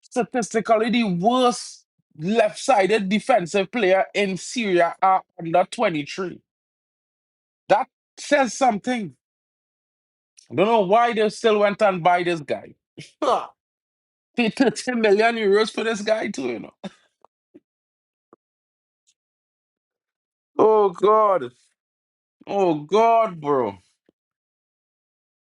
statistically, the worst left-sided defensive player in Syria are under 23. That says something. I don't know why they still went and buy this guy. Pay 30 million euros for this guy, too. Oh, God. Oh, God, bro.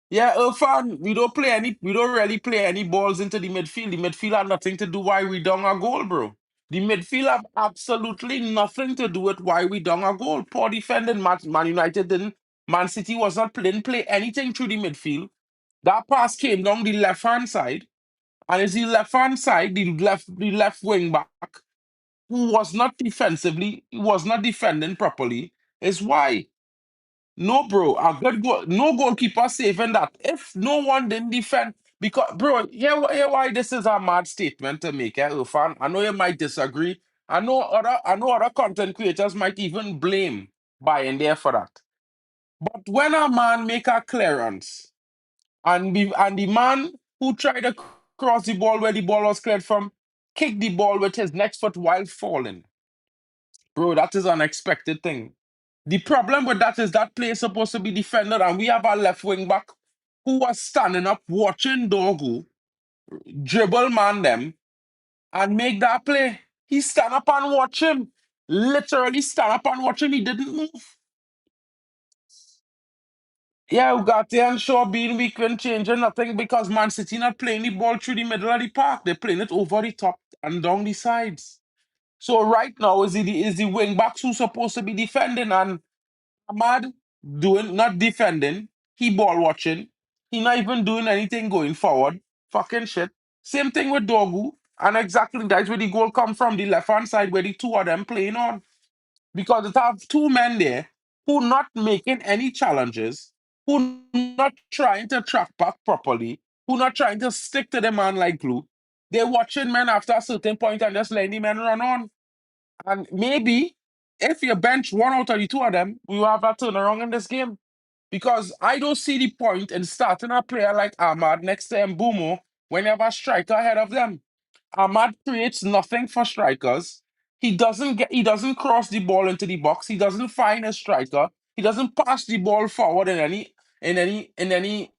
Yeah, Irfan, we don't really play any balls into the midfield. The midfield have nothing to do why we down a goal, bro. The midfield have absolutely nothing to do with why we down a goal. Poor defending. Man United didn't. Man City didn't play anything through the midfield. That pass came down the left hand side, and it's the left hand side, the left wing back, who was not defending properly. Is why. No, bro, no goalkeeper saving that. If no one didn't defend, because, bro, here why this is a mad statement to make, Irfan. I know you might disagree. I know other content creators might even blame buying there for that. But when a man make a clearance and the man who tried to cross the ball where the ball was cleared from, kick the ball with his next foot while falling. Bro, that is an unexpected thing. The problem with that is that play is supposed to be defended, and we have a left wing back who was standing up watching Dogu dribble man them and make that play. He stand up and watch him. Literally stand up and watch him. He didn't move. Yeah, Ugarte and Shaw being weak when changing nothing because Man City not playing the ball through the middle of the park. They're playing it over the top and down the sides. So right now is the wing backs who's supposed to be defending, and Ahmad doing not defending, he ball watching, he not even doing anything going forward. Fucking shit. Same thing with Dogu, and exactly that's where the goal come from, the left hand side where the two of them playing on. Because it have two men there who not making any challenges, who not trying to track back properly, who not trying to stick to the man like glue. They're watching men after a certain point and just letting the men run on. And maybe if you bench one out of the two of them, we will have a turnaround in this game. Because I don't see the point in starting a player like Ahmad next to Mbumo when you have a striker ahead of them. Ahmad creates nothing for strikers. He doesn't cross the ball into the box. He doesn't find a striker. He doesn't pass the ball forward in any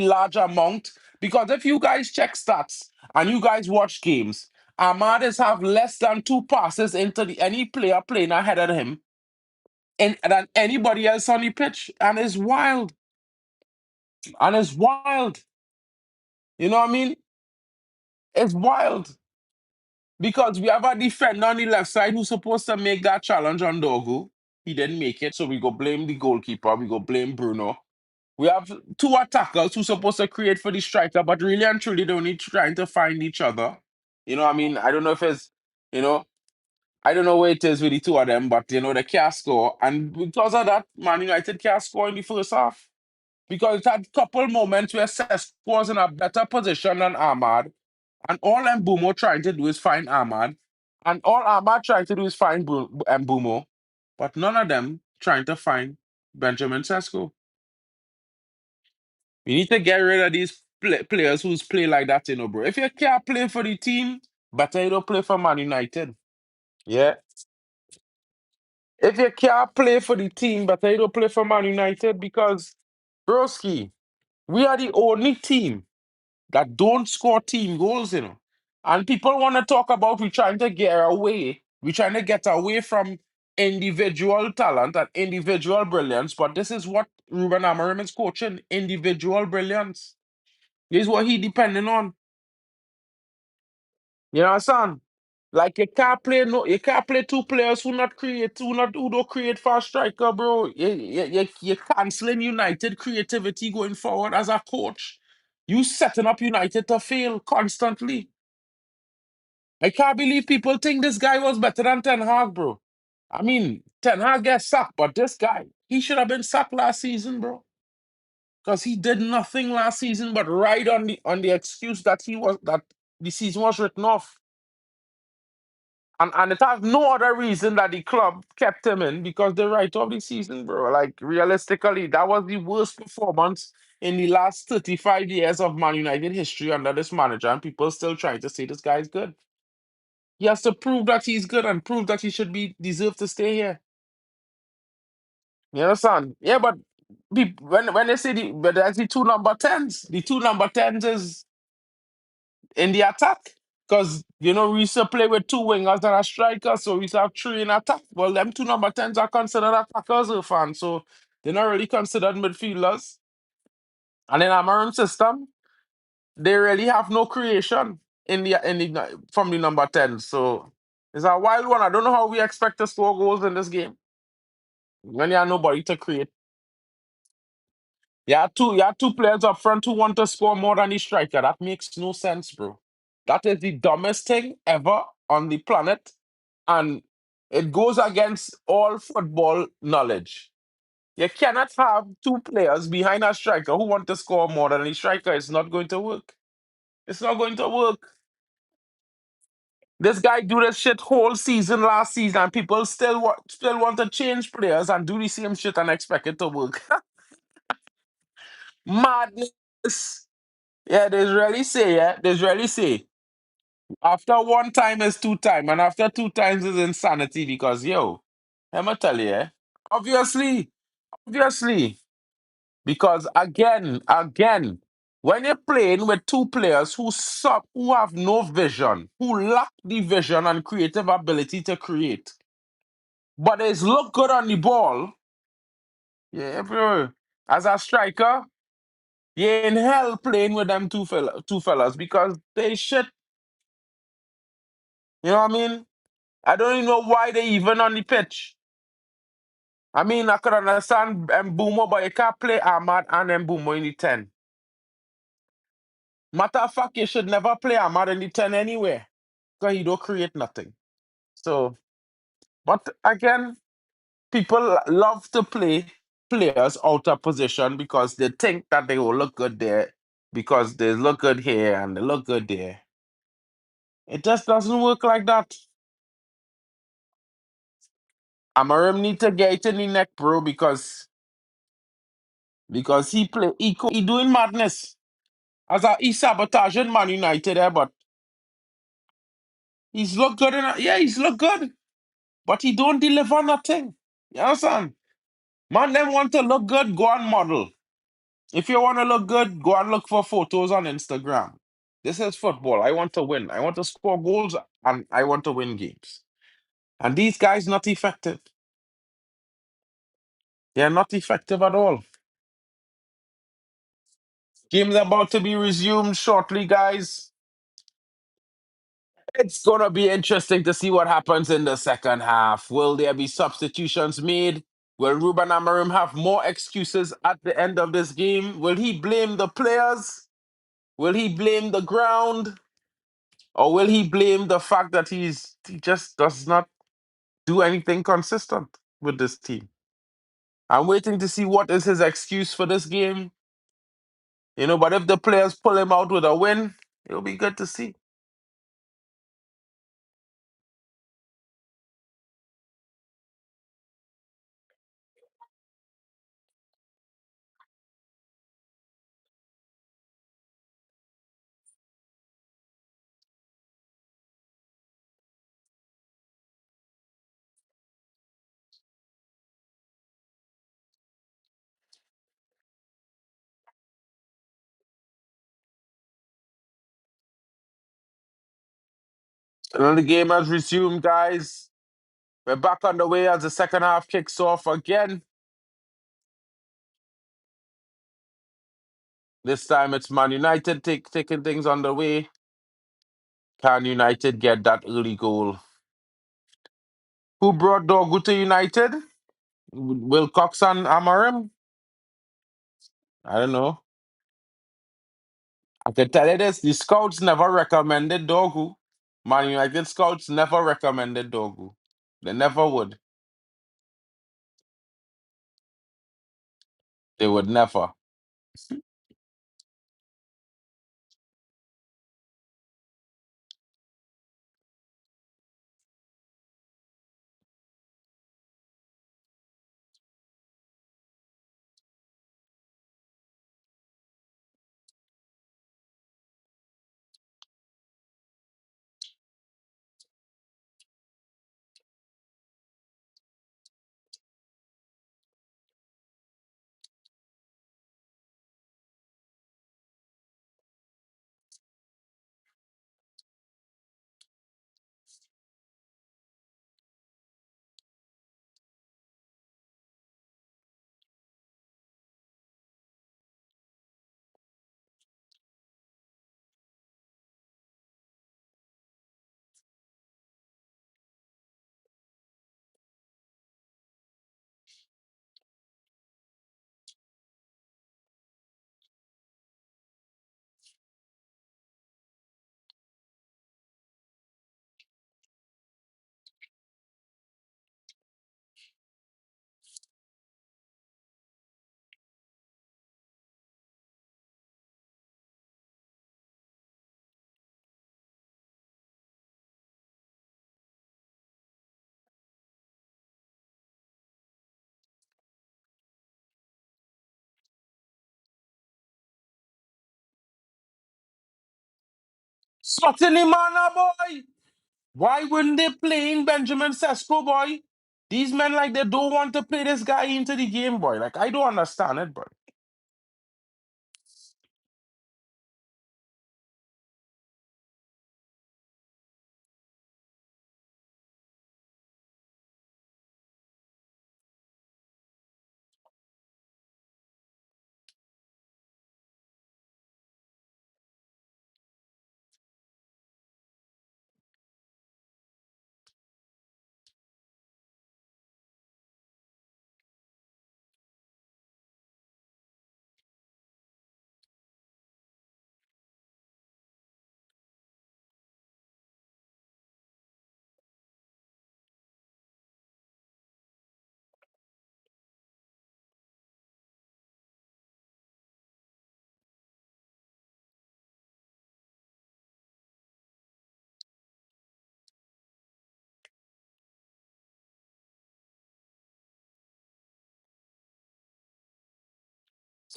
large amount. Because if you guys check stats and you guys watch games, Ahmad has have less than two passes into any player playing ahead of him than anybody else on the pitch. And it's wild. And it's wild. You know what I mean? It's wild. Because we have a defender on the left side who's supposed to make that challenge on Dogu. He didn't make it, so we go blame the goalkeeper. We go blame Bruno. We have two attackers who's supposed to create for the striker, but really and truly they're only trying to find each other. You know what I mean? I don't know if it's, you know, I don't know where it is with the two of them, but, they can't score. And because of that, Man United can't score in the first half. Because it had a couple moments where Cesc was in a better position than Ahmad. And all Mbumo trying to do is find Ahmad. And all Ahmad trying to do is find Mbumo. But none of them trying to find Benjamin Sesko. We need to get rid of these players who's play like that, bro. If you can't play for the team, better you don't play for Man United. Yeah. If you can't play for the team, better you don't play for Man United because, broski, we are the only team that don't score team goals. And people want to talk about we trying to get away. We trying to get away from individual talent and individual brilliance. But this is what Ruben Amorim is coaching: individual brilliance. This is what he depending on. You know what I'm saying? Like you can't play two players who don't create for a striker, bro. You canceling United creativity going forward as a coach. You setting up United to fail constantly. I can't believe people think this guy was better than Ten Hag, bro. I mean, Ten Hag gets sacked, but this guy, he should have been sacked last season, bro. Because he did nothing last season but ride on the excuse that the season was written off. And it has no other reason that the club kept him in because they write off the season, bro. Like realistically, that was the worst performance in the last 35 years of Man United history under this manager, and people still trying to say this guy's good. He has to prove that he's good and prove that he should be deserved to stay here. You understand? Yeah, but when they say but that's the two number tens is in the attack. Because we used to play with two wingers and a striker, so we used to have three in attack. Well, them two number tens are considered attackers, fan, so they're not really considered midfielders. And in our Amarim system, they really have no creation from the number 10. So it's a wild one. I don't know how we expect to score goals in this game when you have nobody to create. You have two players up front who want to score more than the striker. That makes no sense, bro. That is the dumbest thing ever on the planet, and it goes against all football knowledge. You cannot have two players behind a striker who want to score more than the striker. It's not going to work. It's not going to work. This guy do this shit whole season last season, and people still want to change players and do the same shit and expect it to work. Madness. Yeah, there's really say. After one time is two time, and after two times is insanity because I'ma tell you, obviously, obviously, because again, when you're playing with two players who have no vision, who lack the vision and creative ability to create, but they look good on the ball, yeah, bro. As a striker, you're in hell playing with them two fellas because they shit. You know what I mean? I don't even know why they even on the pitch. I mean, I could understand Mbumo, but you can't play Ahmad and Mbumo in the 10. Matter of fact, you should never play Ahmad in the 10 anyway, because he don't create nothing. So, but again, people love to play players out of position because they think that they will look good there, because they look good here and they look good there. It just doesn't work like that. Amarim need to get it in the neck, bro, because he doing madness. He sabotaging Man United there, but he's look good he's look good. But he don't deliver nothing. You understand? Man, them want to look good, go and model. If you want to look good, go and look for photos on Instagram. This is football. I want to win. I want to score goals and I want to win games. And these guys not effective. They're not effective at all. Game's about to be resumed shortly, guys. It's gonna be interesting to see what happens in the second half. Will there be substitutions made? Will Ruben Amorim have more excuses at the end of this game? Will he blame the players? Will he blame the ground? Or will he blame the fact that he just does not do anything consistent with this team? I'm waiting to see what is his excuse for this game. But if the players pull him out with a win, it'll be good to see. And the game has resumed, guys. We're back on the way as the second half kicks off again. This time it's Man United taking things on the way. Can United get that early goal? Who brought Dorgu to United? Wilcox and Amarim? I don't know. I can tell you this, the scouts never recommended Dorgu. Man United scouts never recommended Dorgu. They never would. They would never. Certainly, man, boy. Why wouldn't they play in Benjamin Sesko, boy? These men like they don't want to play this guy into the game, boy. Like I don't understand it, boy.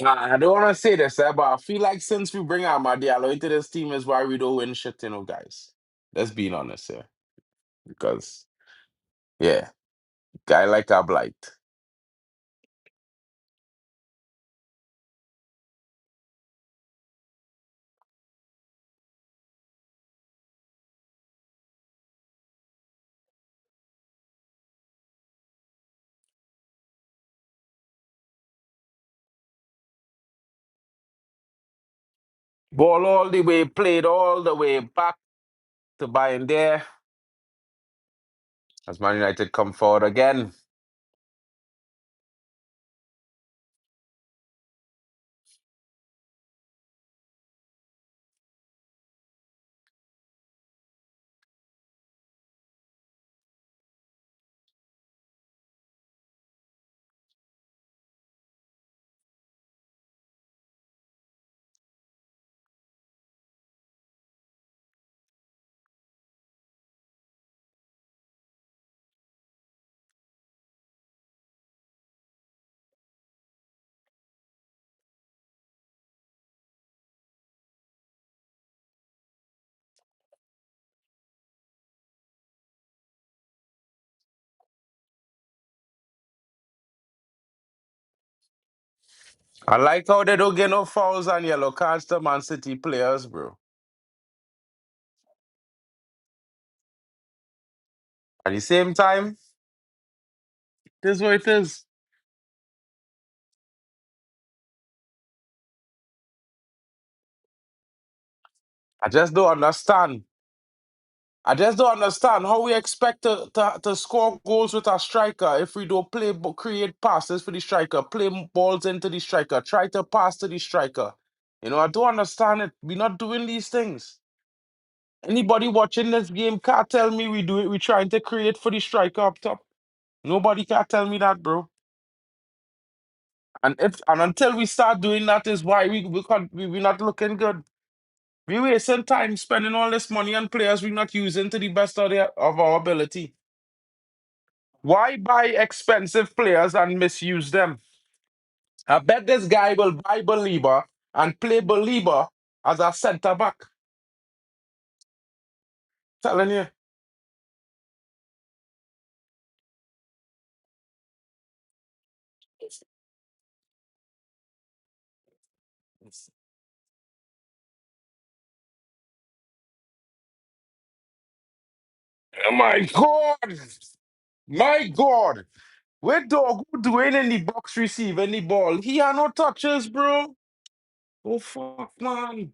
I don't want to say this, but I feel like since we bring Amadi Diallo into this team is why we don't win shit, guys. Let's be honest here. Because, yeah, guy like our blight. Ball all the way, played all the way back to Bayern there. As Man United come forward again. I like how they don't get no fouls and yellow cards to Man City players, bro. At the same time, it is what it is. I just don't understand. I just don't understand how we expect to score goals with a striker if we don't play, create passes for the striker, play balls into the striker, try to pass to the striker. I don't understand it. We're not doing these things. Anybody watching this game can't tell me we do it. We're trying to create for the striker up top. Nobody can tell me that, bro. And until we start doing that is why we're not looking good. We wasting time spending all this money on players we're not using to the best of our ability. Why buy expensive players and misuse them? I bet this guy will buy Belieber and play Belieber as a centre back. Telling you. Oh my God! My God! Where dog who doing in the box receiving the ball? He had no touches, bro. Oh fuck, man.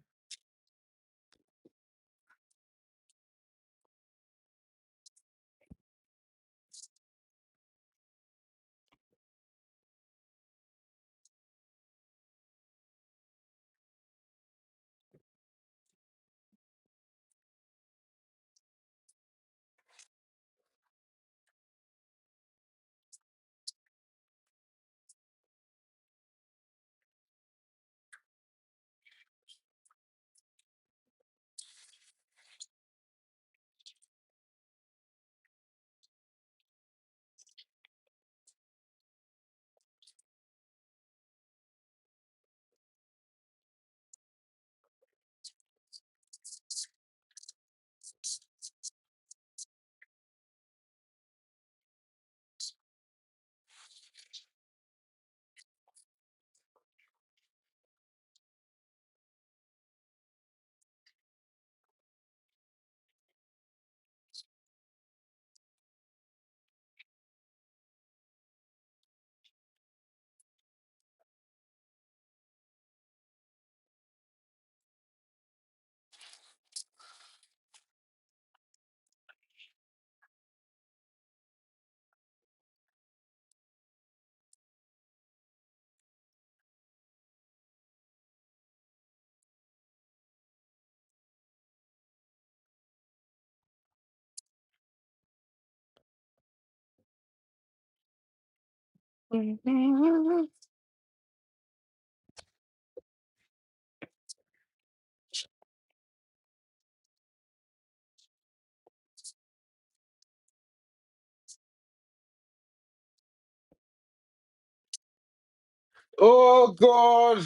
Oh God.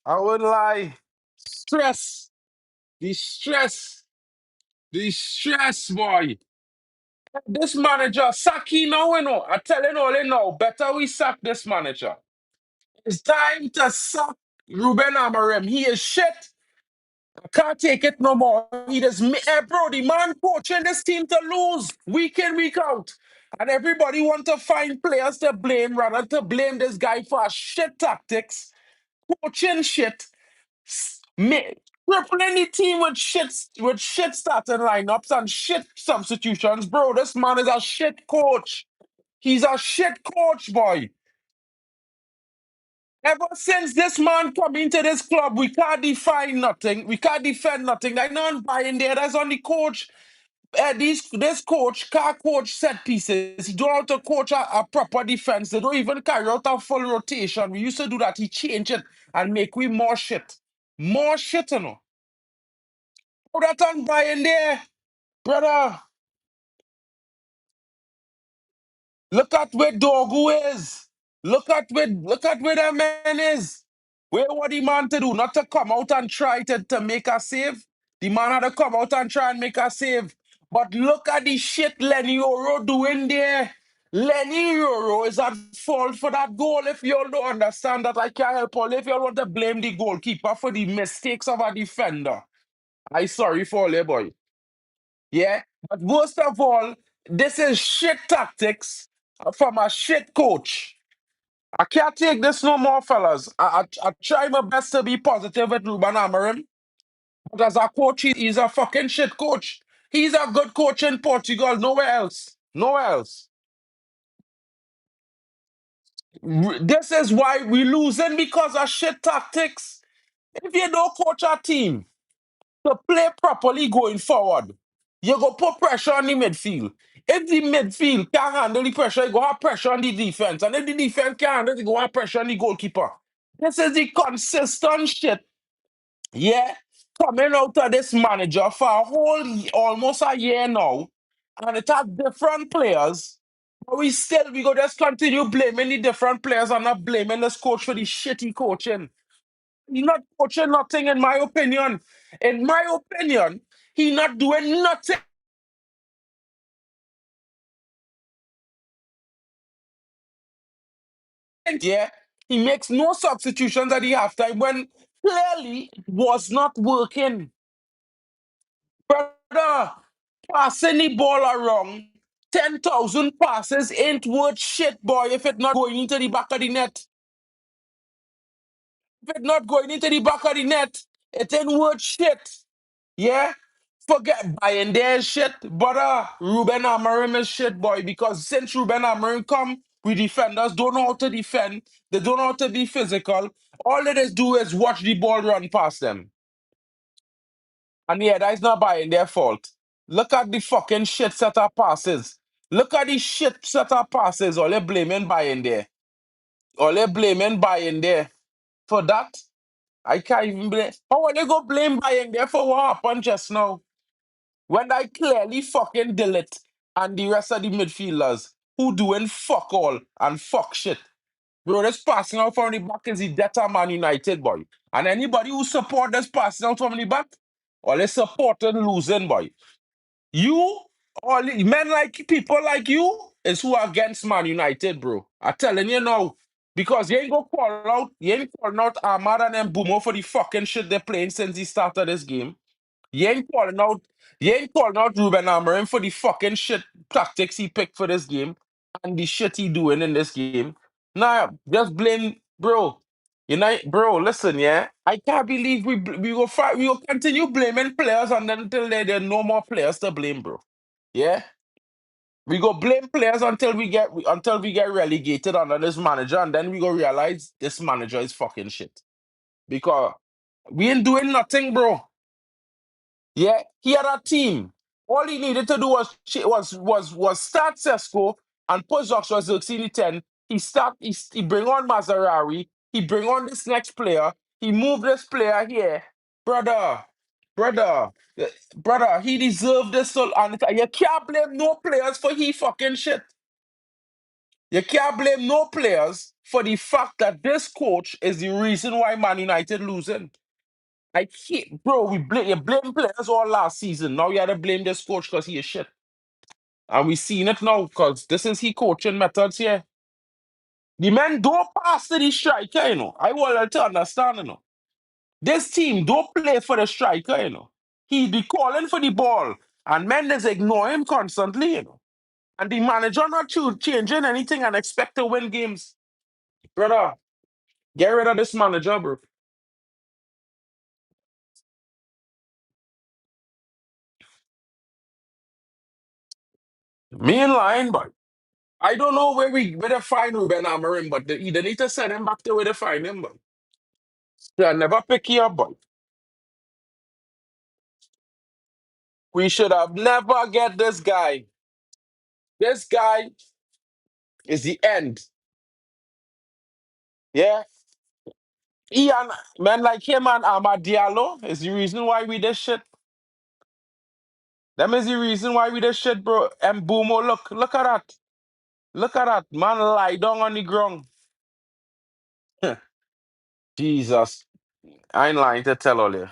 I wouldn't lie. Stress. The stress. The stress, boy. This manager, sack him now, I tell you all now, better we sack this manager. It's time to sack Ruben Amorim. He is shit. I can't take it no more. He just, bro, the man coaching this team to lose week in, week out. And everybody want to find players to blame rather to blame this guy for shit tactics, coaching shit. Me, crippling the team with shit starting lineups and shit substitutions, bro. This man is a shit coach. He's a shit coach, boy. Ever since this man come into this club, we can't define nothing. We can't defend nothing. I know buying there. That's on the coach. This coach can't coach set pieces. He don't know how to coach a proper defense. They don't even carry out a full rotation. We used to do that. He changed it and make we more shit. More shit, you know. Put that on buying there, brother. Look at where Dogu is. Look at where that man is. Where what the man to do? Not to come out and try to make a save. The man had to come out and try and make a save. But look at the shit Lenny Euro doing there. Lenny Euro is at fault for that goal. If you all don't understand that, I can't help all. If you all want to blame the goalkeeper for the mistakes of a defender, I sorry for all, boy. Yeah, but worst of all, This is shit tactics from a shit coach. I can't take this no more, fellas. I try my best to be positive with Ruben Amorim, but as a coach, he's a fucking shit coach. He's a good coach in Portugal, nowhere else. Nowhere else. This is why we losing because of shit tactics. If you don't coach a team to play properly going forward, you go put pressure on the midfield. If the midfield can't handle the pressure, you go have pressure on the defense. And if the defense can't handle it, you go have pressure on the goalkeeper. This is the consistent shit, yeah, coming out of this manager for a almost a year now. And it has different players. But we go just continue blaming the different players and not blaming this coach for the shitty coaching. He's not coaching nothing, in my opinion. In my opinion, he not doing nothing. Yeah, he makes no substitutions at the halftime when clearly it was not working. Brother, passing the ball around 10,000 passes ain't worth shit, boy, if it not going into the back of the net. If it not going into the back of the net, it ain't worth shit. Yeah? Forget buying their shit, but Ruben Amorim is shit, boy, because since Ruben Amorim come, we defenders don't know how to defend. They don't know how to be physical. All they just do is watch the ball run past them. And yeah, that's not buying their fault. Look at the fucking shit set of passes. Look at the shit set of passes. All they blaming buying there. All they blaming buying there. For that, I can't even blame. How are they go blame buying there for what happened just now? When I clearly fucking delete and the rest of the midfielders who doing fuck all and fuck shit. Bro, this passing out from the back is the death of Man United, boy. And anybody who support this passing out from the back, or they supporting losing, boy. You, all men like people like you, is who are against Man United, bro. I'm telling you now. Because you ain't calling out Ahmad and then Boomo for the fucking shit they're playing since the start of this game. You ain't calling out, you ain't calling out Ruben Amorim for the fucking shit tactics he picked for this game and the shit he doing in this game. Nah, just blame, bro. You know, bro. Listen, yeah. I can't believe we will fight. We will continue blaming players and then until there are no more players to blame, bro. Yeah, we go blame players until we get relegated under this manager, and then we go realize this manager is fucking shit because we ain't doing nothing, bro. Yeah, he had a team. All he needed to do was start Sesko and put Joshua Zirkzee in the 10. He bring on Mazarari. He bring on this next player. He move this player here. Brother, brother, brother, he deserved this. And you can't blame no players for he fucking shit. You can't blame no players for the fact that this coach is the reason why Man United losing. I can't, bro. You blame players all last season. Now you had to blame this coach because he is shit. And we seen it now because this is he coaching methods here. The men don't pass to the striker, you know. I want to understand, you know. This team don't play for the striker, you know. He be calling for the ball, and men just ignore him constantly, you know. And the manager not changing anything and expect to win games. Brother, get rid of this manager, bro. Me in line, but I don't know where they find Ruben Amorim, but they need to send him back to where they find him. But they never pick you up, but we should have never get this guy. This guy is the end. Yeah. Ian, man like him and Amad Diallo is the reason why we this shit. Them is the reason why we this shit, bro. And Boomo, look at that. Look at that. Man lie down on the ground. Jesus. I ain't lying to tell all you.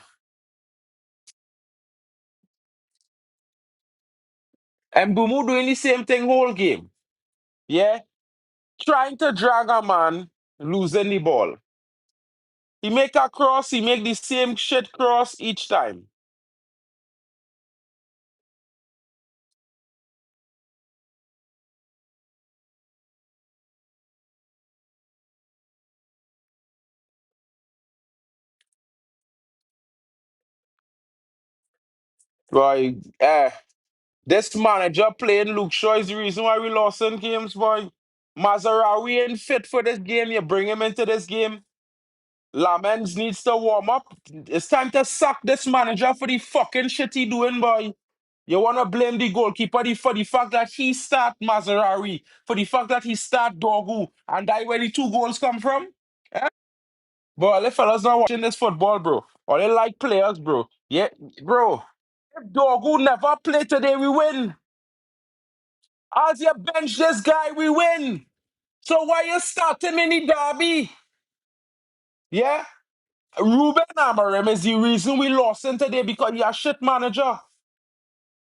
And Boomo doing the same thing whole game. Yeah. Trying to drag a man, losing the ball. He make a cross, he make the same shit cross each time. Boy, this manager playing Luke Shaw is the reason why we lost in games, boy. Mazarawi ain't fit for this game. You bring him into this game. Lamens needs to warm up. It's time to sack this manager for the fucking shit he doing, boy. You wanna blame the goalkeeper for the fact that he start Mazarari, for the fact that he start Dorgu, and that where the two goals come from? Eh? Bro, all the fellas not watching this football, bro. All they like players, bro. Yeah, bro. If Dorgu never play today, we win. As you bench this guy, we win. So why you start him in the derby? Yeah? Ruben Amorim is the reason we lost him today because he a shit manager.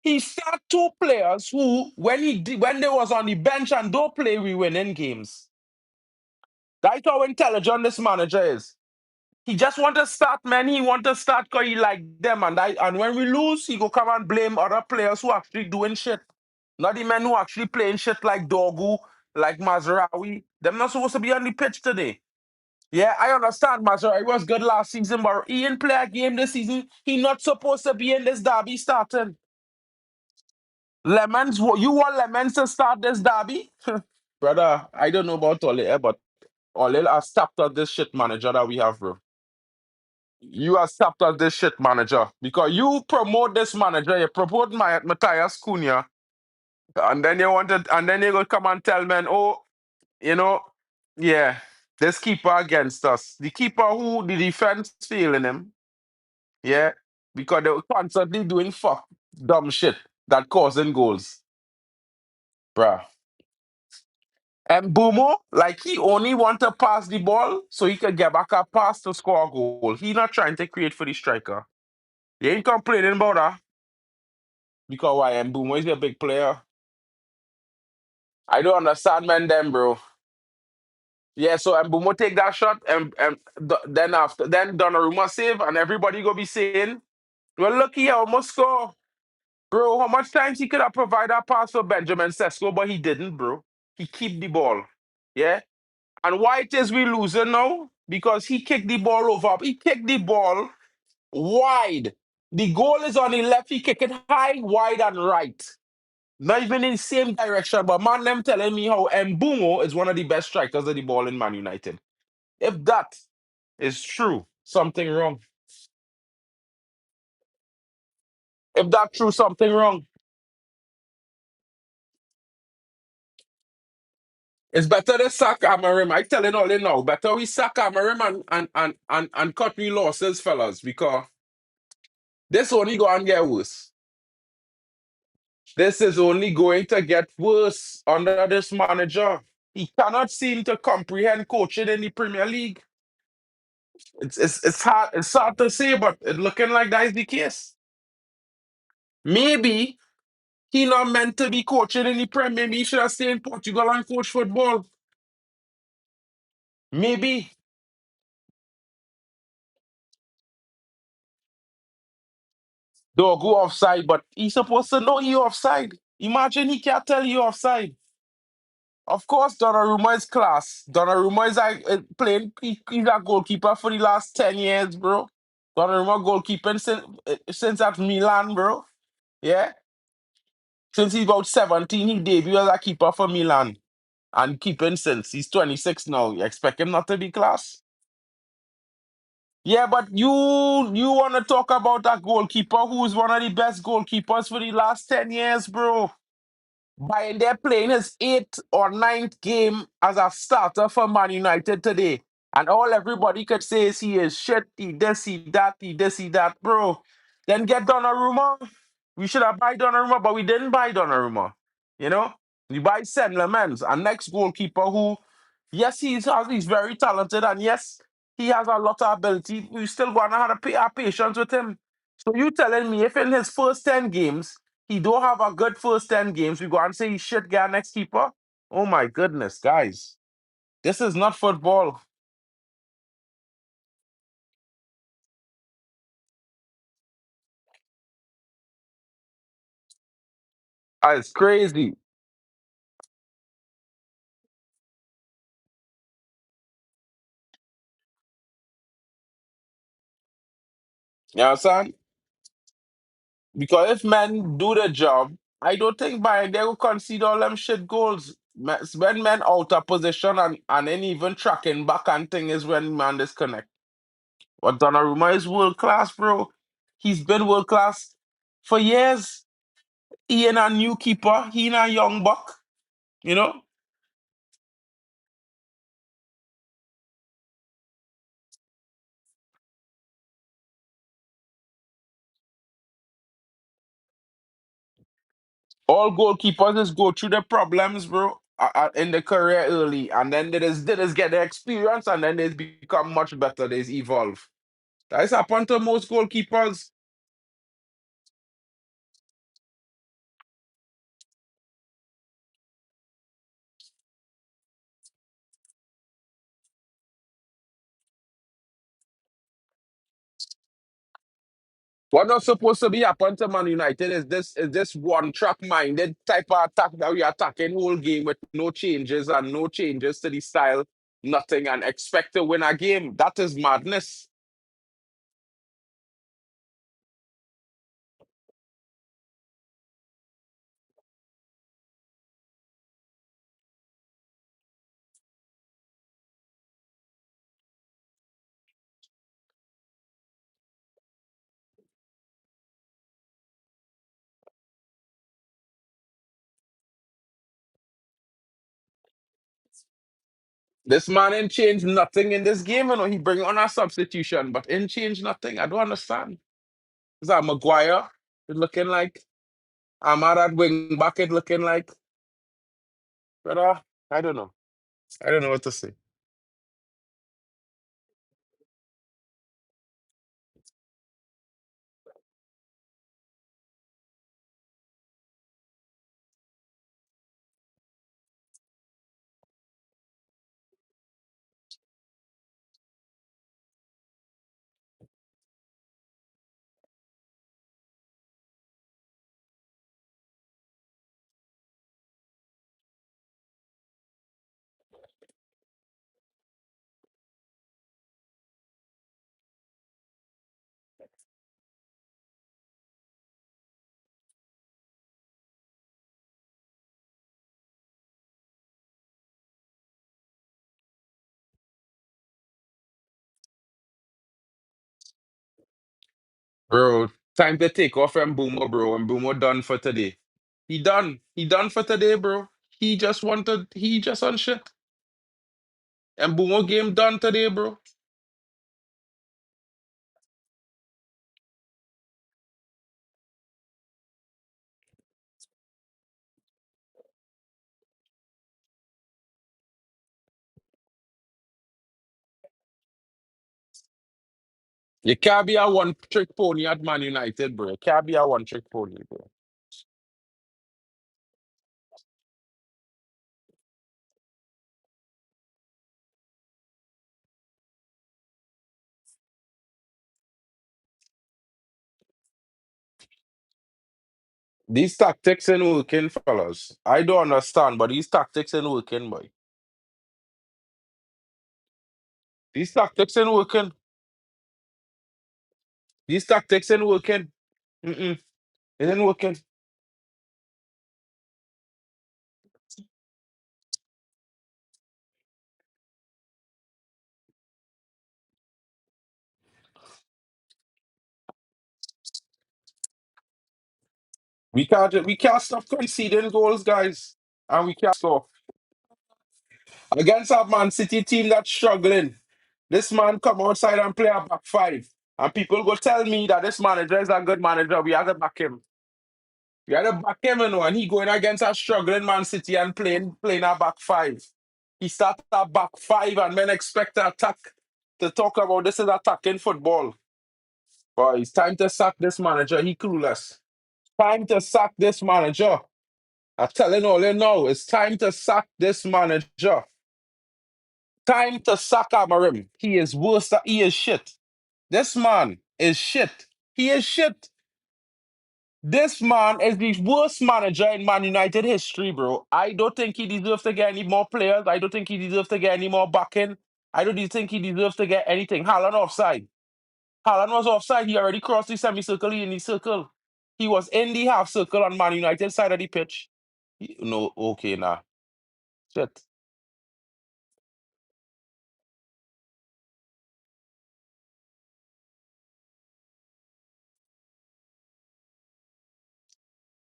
He start two players who, when they was on the bench and don't play, we win in games. That's how intelligent this manager is. He just want to start, man. He want to start because he like them. And when we lose, he go come and blame other players who actually doing shit. Not the men who actually playing shit like Dogu, like Mazraoui. Them not supposed to be on the pitch today. Yeah, I understand Mazraoui was good last season, but he didn't play a game this season. He not supposed to be in this derby starting. Lemons, you want Lemons to start this derby? Brother, I don't know about Ole, but Ole has stopped us this shit manager that we have, bro. You have stopped us this shit manager because you promote this manager, you promote Matthias Cunha, and then and then you go come and tell men, oh, you know, yeah, this keeper against us. The keeper who the defense failing him, yeah, because they're constantly doing fuck dumb shit that causing goals, bruh. And Bumo, like he only want to pass the ball so he can get back a pass to score a goal. He not trying to create for the striker. He ain't complaining about that because why? And Bumo is a big player. I don't understand, man. Them, bro. Yeah, so and Bumo take that shot, then after then Donnarumma save, and everybody go be saying, "Well, look, he almost score, bro. How much times he could have provided a pass for Benjamin Sesko, but he didn't, bro. He keep the ball, yeah." And why it is we losing now? Because he kicked the ball over. He kicked the ball wide. The goal is on the left. He kick it high, wide, and right. Not even in the same direction. But man, them telling me how Mbungo is one of the best strikers of the ball in Man United. If that is true, something wrong. If that true, something wrong. It's better to sack Amarim. I telling all in now. Better we sack Amarim and cut we losses, fellas, because this only go and get worse. This is only going to get worse under this manager. He cannot seem to comprehend coaching in the Premier League. It's hard to say, but it's looking like that is the case. Maybe he not meant to be coaching in the Premier. Maybe he should have stayed in Portugal and coach football. Maybe don't go offside, but he's supposed to know you offside. Imagine he can't tell you offside. Of course, Donnarumma is class. Donnarumma is like playing. He's a goalkeeper for the last 10 years, bro. Donnarumma goalkeeping since at Milan, bro. Yeah, since he's about 17, he debuted as a keeper for Milan and keeping since he's 26 now. You expect him not to be class? Yeah, but you want to talk about a goalkeeper who's one of the best goalkeepers for the last 10 years, bro? By they're playing his eighth or ninth game as a starter for Man United today. And all everybody could say is he is shit, he this, he that, he this, he that, bro. Then get Donnarumma. We should have buy Donnarumma, but we didn't buy Donnarumma. You know? We buy Sen Lemens, a next goalkeeper who, yes, he's very talented, and yes, he has a lot of ability. We still gonna have to pay our patience with him. So you telling me if in his first 10 games he don't have a good first 10 games, we go and say he should get next keeper? Oh my goodness, guys. This is not football. It's crazy. You understand? Because if men do the job, I don't think by they will concede all them shit goals. When men out of position and then even tracking back and thing is when man disconnect. But Donnarumma is world class, bro. He's been world class for years. He ain't a new keeper. He ain't a young buck. You know, all goalkeepers just go through the problems, bro, in the career early, and then they just get the experience, and then they become much better. They evolve. That's happened to most goalkeepers. What not supposed to be happen to Man United is this one track minded type of attack that we attacking whole game with no changes and no changes to the style, nothing, and expect to win a game. That is madness. This man ain't changed nothing in this game, you know. He bring on a substitution, but ain't changed nothing. I don't understand. Is that Maguire? It looking like Ahmad at wing back. It looking like, but I don't know. I don't know what to say. Bro, time to take off from Boomer, bro. And Boomer done for today. He done. He done for today, bro. He just on shit. And Boomer game done today, bro. You can't be a one trick pony at Man United, bro. You can't be a one trick pony, bro. These tactics ain't working, fellas. I don't understand, but these tactics ain't working, boy. These tactics ain't working. These tactics ain't working. Mm-mm. It ain't working. We can't stop conceding goals, guys. And we can't stop. Against a Man City team that's struggling. This man come outside and play a back five. And people go tell me that this manager is a good manager. We have to back him. We have to back him, you know, and he going against a struggling Man City and playing a back five. He started a back five and men expect to attack to talk about this is attacking football. Boy, it's time to sack this manager. He clueless. Time to sack this manager. I'm telling all you now, it's time to sack this manager. Time to sack Amarim. He is worse. He is shit. This man is shit. He is shit. This man is the worst manager in Man United history, bro. I don't think he deserves to get any more players. I don't think he deserves to get any more backing. I don't think he deserves to get anything. Haaland offside. Haaland was offside. He already crossed the semicircle. He in the circle. He was in the half circle on Man United side of the pitch. No, okay, nah. Shit.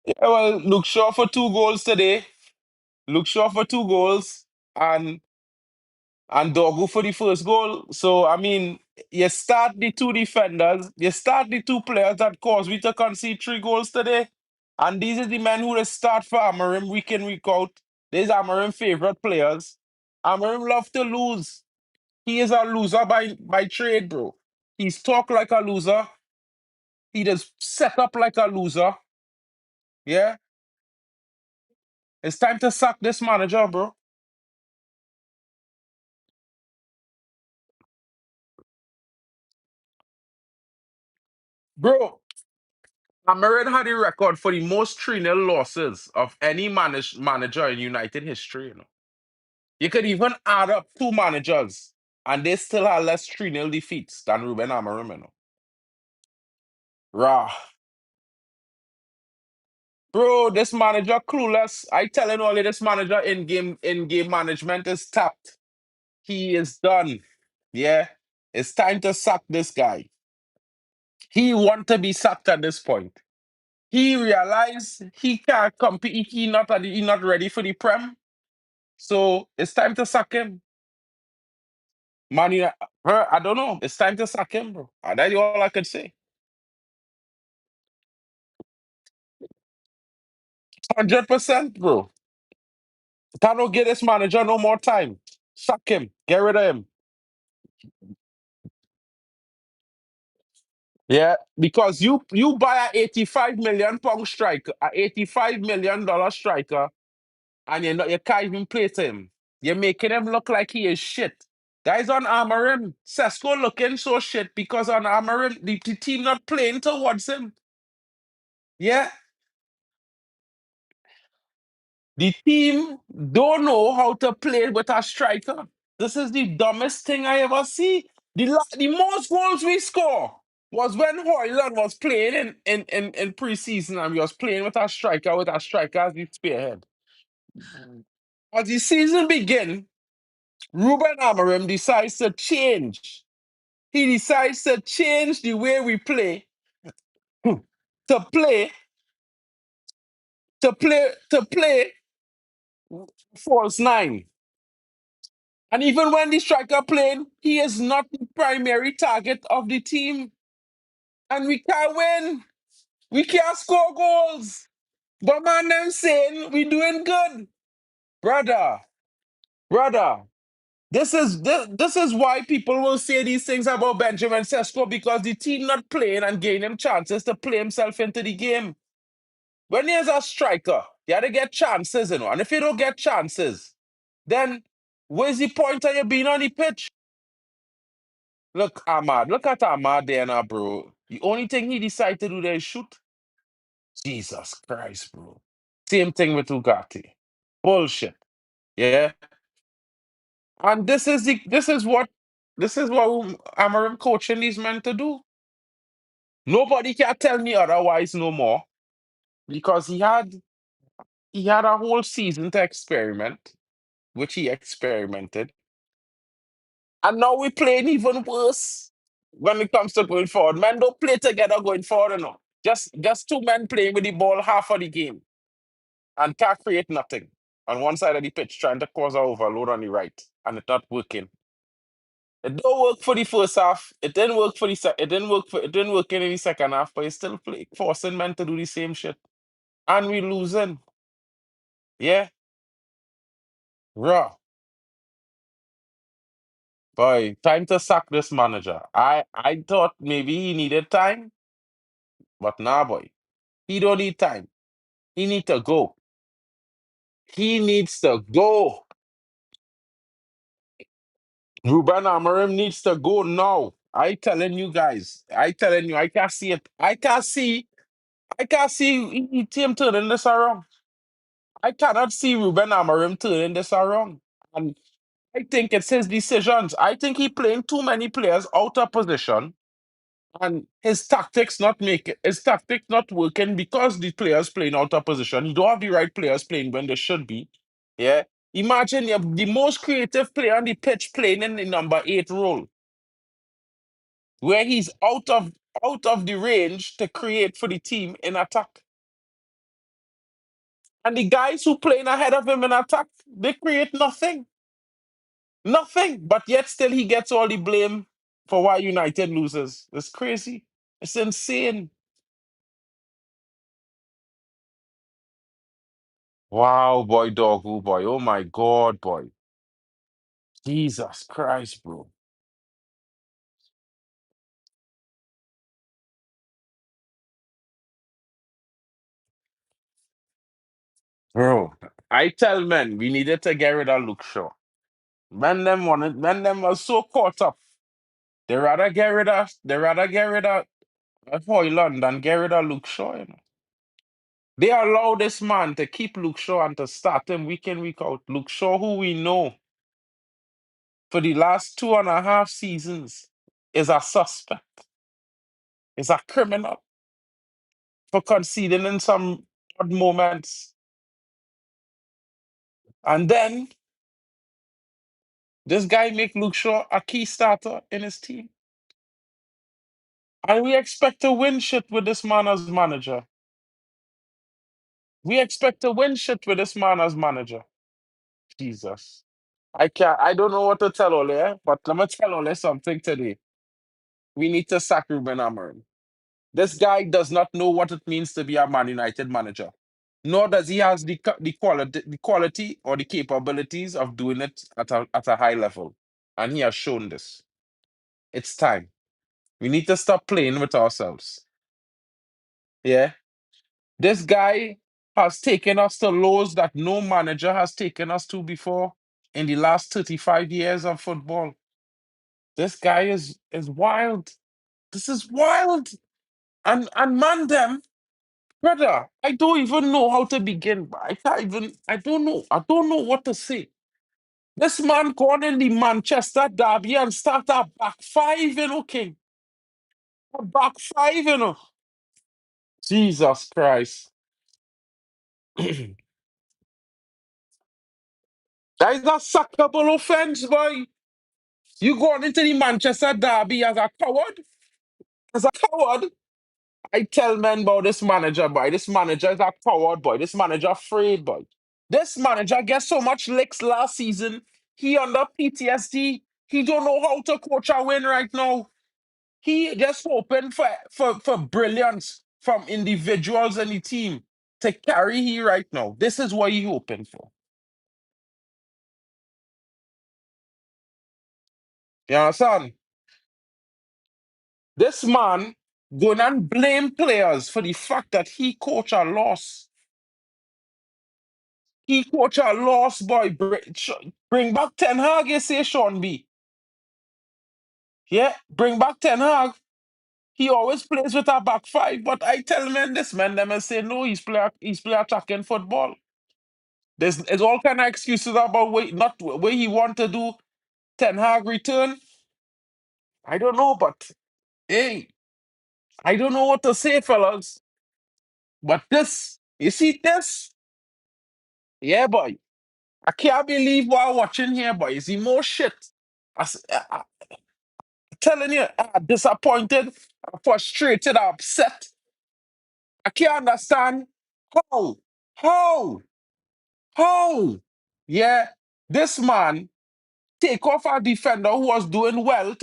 Yeah, well, look Shaw for 2 goals today. Look Shaw for 2 goals. And Dogu for the first goal. So, I mean, you start the two defenders, you start the two players that caused we to concede 3 goals today. And these are the men who they start for Amarim week in, week out. These are Amarim favorite players. Amarim love to lose. He is a loser by trade, bro. He's talk like a loser. He just set up like a loser. Yeah. It's time to sack this manager, bro. Bro, Amarin had a record for the most 3-0 losses of any manager in United history. You could even add up two managers, and they still have less 3-0 defeats than Ruben Amorim. Rah. Bro, this manager clueless. I telling all of this manager in game management is tapped. He is done. Yeah. It's time to sack this guy. He want to be sacked at this point. He realized he can't compete. He not ready for the Prem. So it's time to sack him. Man, bro, I don't know. It's time to sack him, bro. That's all I could say. 100%, bro. Cannot get this manager no more time. Sack him. Get rid of him. Yeah, because you buy a 85 million pound striker, a 85 million dollar striker, and you can't even play to him. You're making him look like he is shit. Guys on Amarim, Sesko looking so shit because on Amarim, the team not playing towards him. Yeah, the team don't know how to play with a striker. This is the dumbest thing I ever see. The most goals we score was when Hoyland was playing in preseason and we was playing with a striker as the spearhead. As the season begin, Ruben Amorim decides to change. He decides to change the way we play to play to play false nine. And even when the striker playing, he is not the primary target of the team. And we can't win. We can't score goals. But man, them saying we doing good. Brother, brother. This is why people will say these things about Benjamin Sesko because the team not playing and giving him chances to play himself into the game. When there's a striker, you have to get chances, And if you don't get chances, then where's the point of you being on the pitch? Look, Ahmad, look at Ahmad there now, bro. The only thing he decided to do there is shoot. Jesus Christ, bro. Same thing with Ugati. Bullshit. Yeah. And this is what Amarim coaching these men to do. Nobody can tell me otherwise no more. Because he had a whole season to experiment, which he experimented. And now we're playing even worse when it comes to going forward. Men don't play together going forward, Just two men playing with the ball half of the game and can't create nothing on one side of the pitch, trying to cause an overload on the right, and it's not working. It don't work for the first half. It didn't work for the it didn't work for it didn't work in the second half, but you still play forcing men to do the same shit. And we losing. Yeah. Raw. Boy, time to sack this manager. I thought maybe he needed time, but nah boy. He don't need time. He need to go. He needs to go. Ruben Amorim needs to go now. I telling you guys. I telling you, I can't see it. I can't see him turning this around. I cannot see Ruben Amorim turning this around. And I think it's his decisions. I think he playing too many players out of position And his tactics not working because the players playing out of position. He don't have the right players playing when they should be. Yeah. Imagine you have the most creative player on the pitch playing in the number 8 role, where he's out of the range to create for the team in attack. And the guys who playing ahead of him in attack, they create nothing. Nothing. But yet still he gets all the blame for why United loses. It's crazy. It's insane. Wow, boy, doggo, boy. Oh my God, boy. Jesus Christ, bro. Bro, I tell men we needed to get rid of Luke Shaw. Men them was so caught up. They rather get rid of Hoyland than get rid of Luke Shaw, you know. They allow this man to keep Luke Shaw and to start him week in, week out. Luke Shaw, who we know for the last 2.5 seasons, is a suspect, is a criminal for conceding in some odd moments. And then this guy make Luke Shaw a key starter in his team. And we expect to win shit with this man as manager. We expect to win shit with this man as manager. Jesus. I don't know what to tell Ole, but let me tell Ole something today. We need to sack Ruben Amorim. This guy does not know what it means to be a Man United manager. Nor does he has the quality or the capabilities of doing it at a high level. And he has shown this. It's time. We need to stop playing with ourselves. Yeah. This guy has taken us to lows that no manager has taken us to before in the last 35 years of football. This guy is wild. This is wild. And man them, brother, I don't even know how to begin. But I don't know. I don't know what to say. This man gone in the Manchester derby and start a back five, King. A back five, Jesus Christ. That is a sackable offense, boy. You going into the Manchester derby as a coward? As a coward? I tell men about this manager, boy. This manager is a coward, boy. This manager afraid, boy. This manager gets so much licks last season. He under PTSD. He don't know how to coach a win right now. He just hoping for brilliance from individuals in the team to carry he right now. This is what he hoping for. You understand? This man going and blame players for the fact that he coach a loss. He coach a loss, boy. Bring back Ten Hag, you say, Sean B. Yeah, bring back Ten Hag. He always plays with a back five, but I tell men this man them and say no, he's play attacking football. There's all kind of excuses about not where he want to do Ten Hag return. I don't know, but hey, I don't know what to say, fellas. But this, you see this? Yeah, boy. I can't believe what I'm watching here, boy. You see more shit. I'm telling you, I'm disappointed, I'm frustrated, I'm upset. I can't understand how, how, how. Yeah, this man take off a defender who was doing well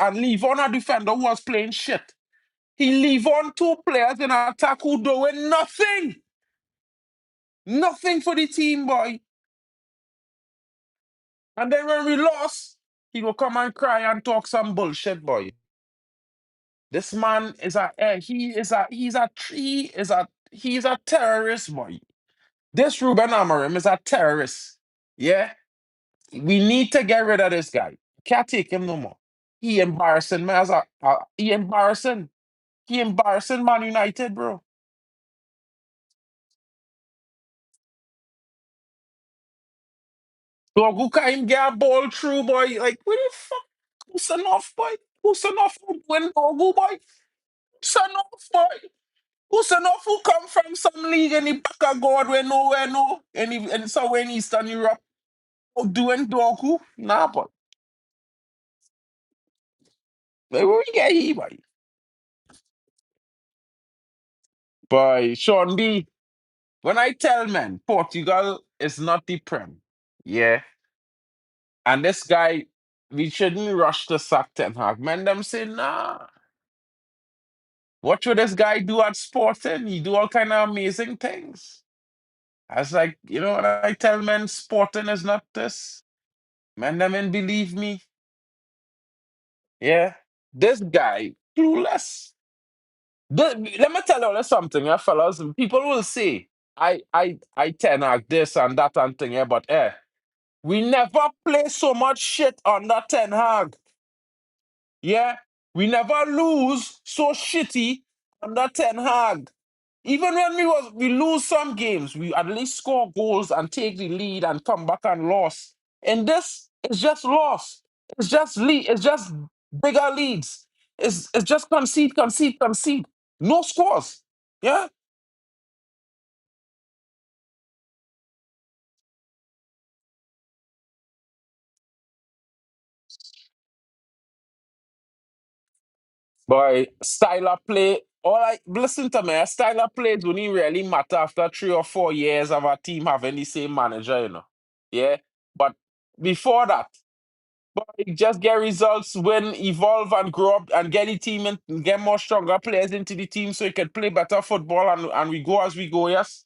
and leave on a defender who was playing shit. He leave on 2 players in attack who doing nothing. Nothing for the team, boy. And then when we lost, he will come and cry and talk some bullshit, boy. This man is he's a terrorist, boy. This Ruben Amorim is a terrorist. Yeah, we need to get rid of this guy. Can't take him no more. He embarrassing me he embarrassing. He embarrassing Man United, bro. Dog, who can him get a ball through, boy? Like, what the fuck? Who's enough, boy? Who send off who win who boy? Send off boy. Who send off who come from some league in the back of God where nowhere no and somewhere in Eastern Europe who doing dog who? Nah boy. Where we get here boy? Boy, Sean B. When I tell men Portugal is not the Prem, yeah, and this guy, we shouldn't rush to sack Ten Hag. Men them say, nah, what should this guy do at Sporting? He do all kind of amazing things. I was like, when I tell men Sporting is not this, men them and believe me, yeah. This guy, clueless. Let me tell you something, fellas. People will say, I Ten Hag this and that and thing, yeah, but we never play so much shit under Ten Hag. Yeah, we never lose so shitty under Ten Hag. Even when we lose some games, we at least score goals and take the lead and come back and loss. And this is just loss. It's just lead. It's just bigger leads. It's just concede, concede, concede. No scores. Yeah. Boy, style of play. All I listen to me, style of play don't even really matter after 3 or 4 years of a team having the same manager. Yeah. But before that, boy, just get results, win, evolve, and grow up, and get the team and get more stronger players into the team so you can play better football and we go as we go, yes.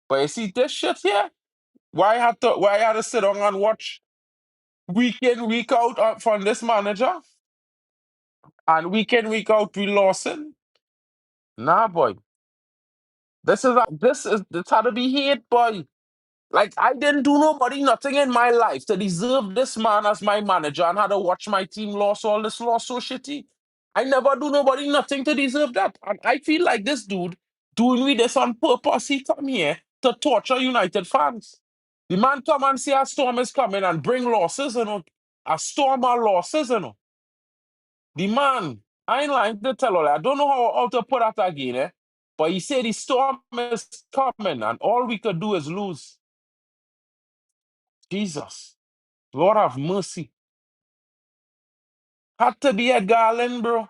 But you see this shit here? Why I had to sit down and watch week in, week out from this manager? And week in, week out, we losing? Nah, boy. This had to be hate, boy. Like I didn't do nobody nothing in my life to deserve this man as my manager and had to watch my team lost all this loss so shitty. I never do nobody nothing to deserve that. And I feel like this dude doing me this on purpose. He come here to torture United fans. The man come and say a storm is coming and bring losses. A storm of losses. The man, I ain't lying to tell you, I don't know how to put that again. But he said the storm is coming and all we could do is lose. Jesus. Lord have mercy. Had to be Ed Garland, bro.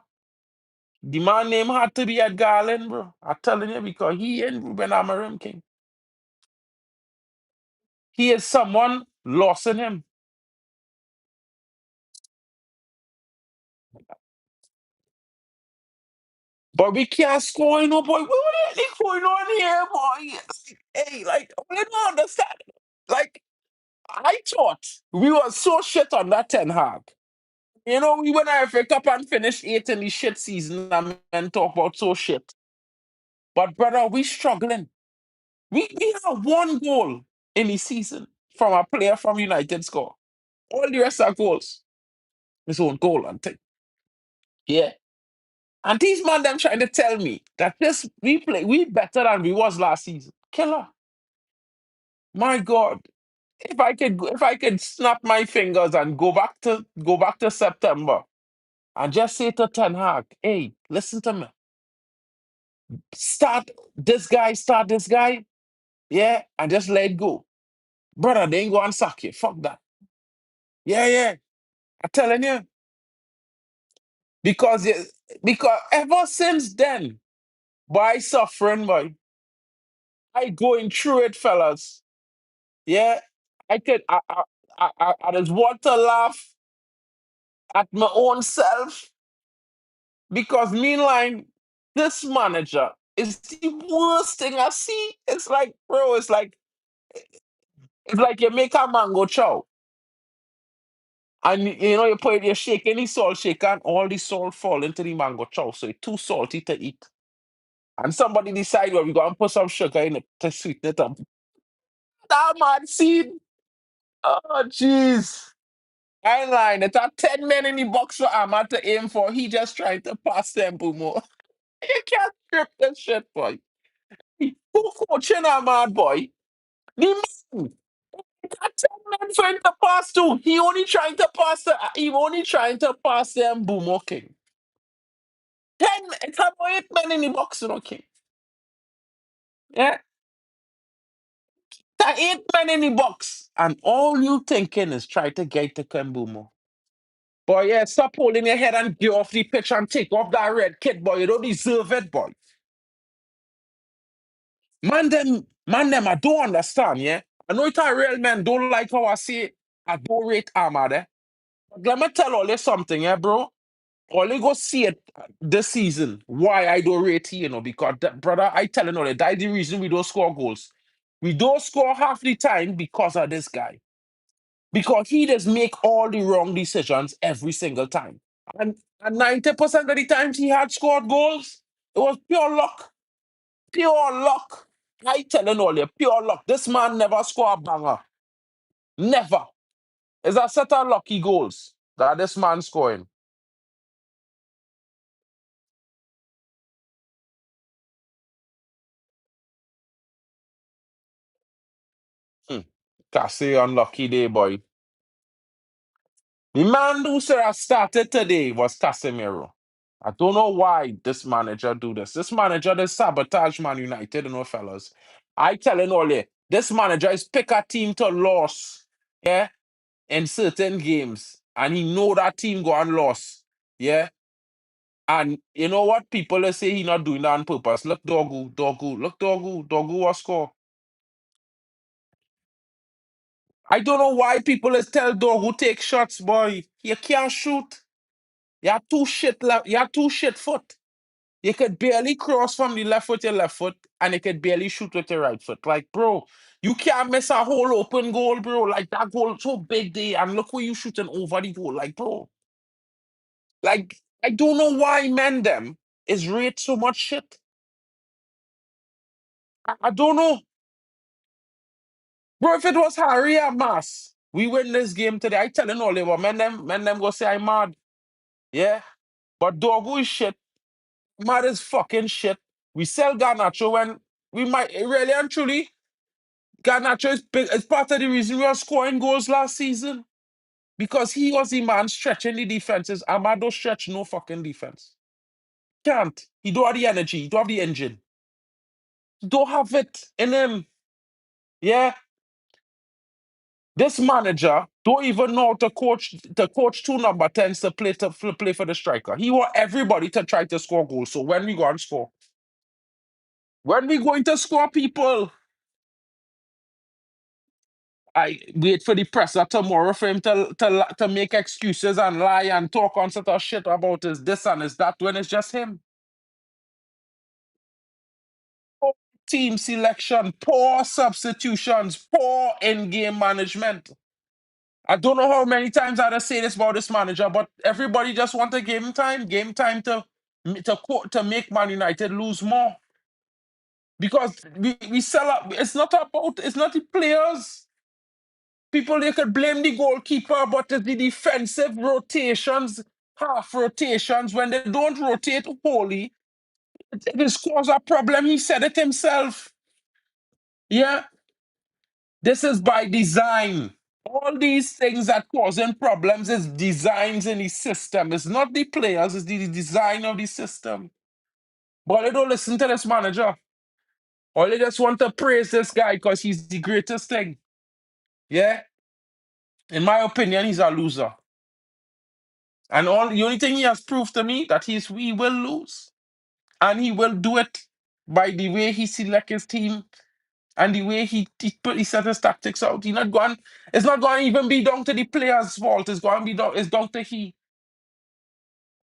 The man name had to be Ed Garland, bro. I'm telling you, because he ain't Ruben Amorim King. He is someone lost in him. But we can't score, boy. What is going on here, boy? Hey, like, I don't understand. Like, I thought we were so shit on that Ten Hag. We went to FA Cup and finished eighth in the shit season and talk about so shit. But, brother, we struggling. We have one goal in the season from a player from United score. All the rest are goals. His own goal and thing. Yeah. And these man them trying to tell me that this we better than we was last season. Killer. My God. If I could snap my fingers and go back to September and just say to Ten Hag, hey, listen to me. Start this guy, yeah, and just let it go. Brother, they ain't go and sack you. Fuck that. Yeah, yeah. I'm telling you. Because because ever since then, by suffering, boy, I going through it, fellas. Yeah, I just want to laugh at my own self because meanwhile, this manager is the worst thing I see. It's like, bro, it's like you make a mango chow and you're shaking the salt shaker and all the salt fall into the mango chow, so it's too salty to eat. And somebody decide, well, we're going to put some sugar in it to sweeten it up. That man seen. Oh, jeez. I ain't lying. It's a 10 men in the box for Ahmad to aim for. He just trying to pass them more. You can't strip this shit, boy. Who coaching Ahmad, boy? The man. man trying to pass to. He only trying to pass them Boomer King. 8 men in the box, King. Yeah. 8 men in the box. And all you thinking is try to get to Kembumo. Boy, yeah, stop holding your head and get off the pitch and take off that red kit, boy. You don't deserve it, boy. Man, them, I don't understand, yeah. I know it's a real man don't like how I say I don't rate Ahmad, eh? But let me tell all you something, yeah, bro. All you go see it this season. Why I don't rate him, because that, brother, I telling you, that's the reason we don't score goals. We don't score half the time because of this guy. Because he just make all the wrong decisions every single time. And 90% of the times he had scored goals, it was pure luck. Pure luck. I telling all you, pure luck. This man never score a banger. Never. It's a set of lucky goals that this man scoring. Hmm. Cassie unlucky day, boy. The man who should have started today was Casemiro. I don't know why this manager do this. This manager does sabotage Man United, fellas. I telling all you, this manager is pick a team to loss, yeah, in certain games, and he know that team go on loss, yeah. And you know what? People they say he not doing that on purpose. Look, Doggu was score. I don't know why people is tell Doggu take shots, boy. You can't shoot. You're too shit left. You're too shit foot. You could barely cross from the left with your left foot, and you could barely shoot with your right foot. Like, bro, you can't miss a whole open goal, bro. Like that goal so big there, and look where you shooting over the goal. Like, bro, like I don't know why men them is rate so much shit. I don't know, bro. If it was Harry or Mass, we win this game today. I telling all you, men them go say I'm mad. Yeah, but Dorgu is shit. Mad is fucking shit. We sell Garnacho when we might really and truly. Garnacho is part of the reason we are scoring goals last season. Because he was the man stretching the defenses. Amado stretch no fucking defense. Can't. He don't have the energy. He don't have the engine. He don't have it in him. Yeah. This manager don't even know how to coach two number 10s to play for the striker. He want everybody to try to score goals. So when we go and score? When we going to score people? I wait for the presser tomorrow for him to make excuses and lie and talk on sort of shit about his this and his that when it's just him. Poor team selection, poor substitutions, poor in-game management. I don't know how many times I have say this about this manager, but everybody just want a game time to make Man United lose more. Because we sell up. It's not the players. People, they could blame the goalkeeper, but it's the defensive rotations, half rotations, when they don't rotate wholly, it cause a problem. He said it himself. Yeah, this is by design. All these things that causing problems is designs in the system. It's not the players, it's the design of the system. But they don't listen to this manager. Or they just want to praise this guy because he's the greatest thing. Yeah? In my opinion, he's a loser. And the only thing he has proved to me that he will lose. And he will do it by the way he select his team and the way he set his tactics out. It's not going to even be down to the player's fault. It's down to he.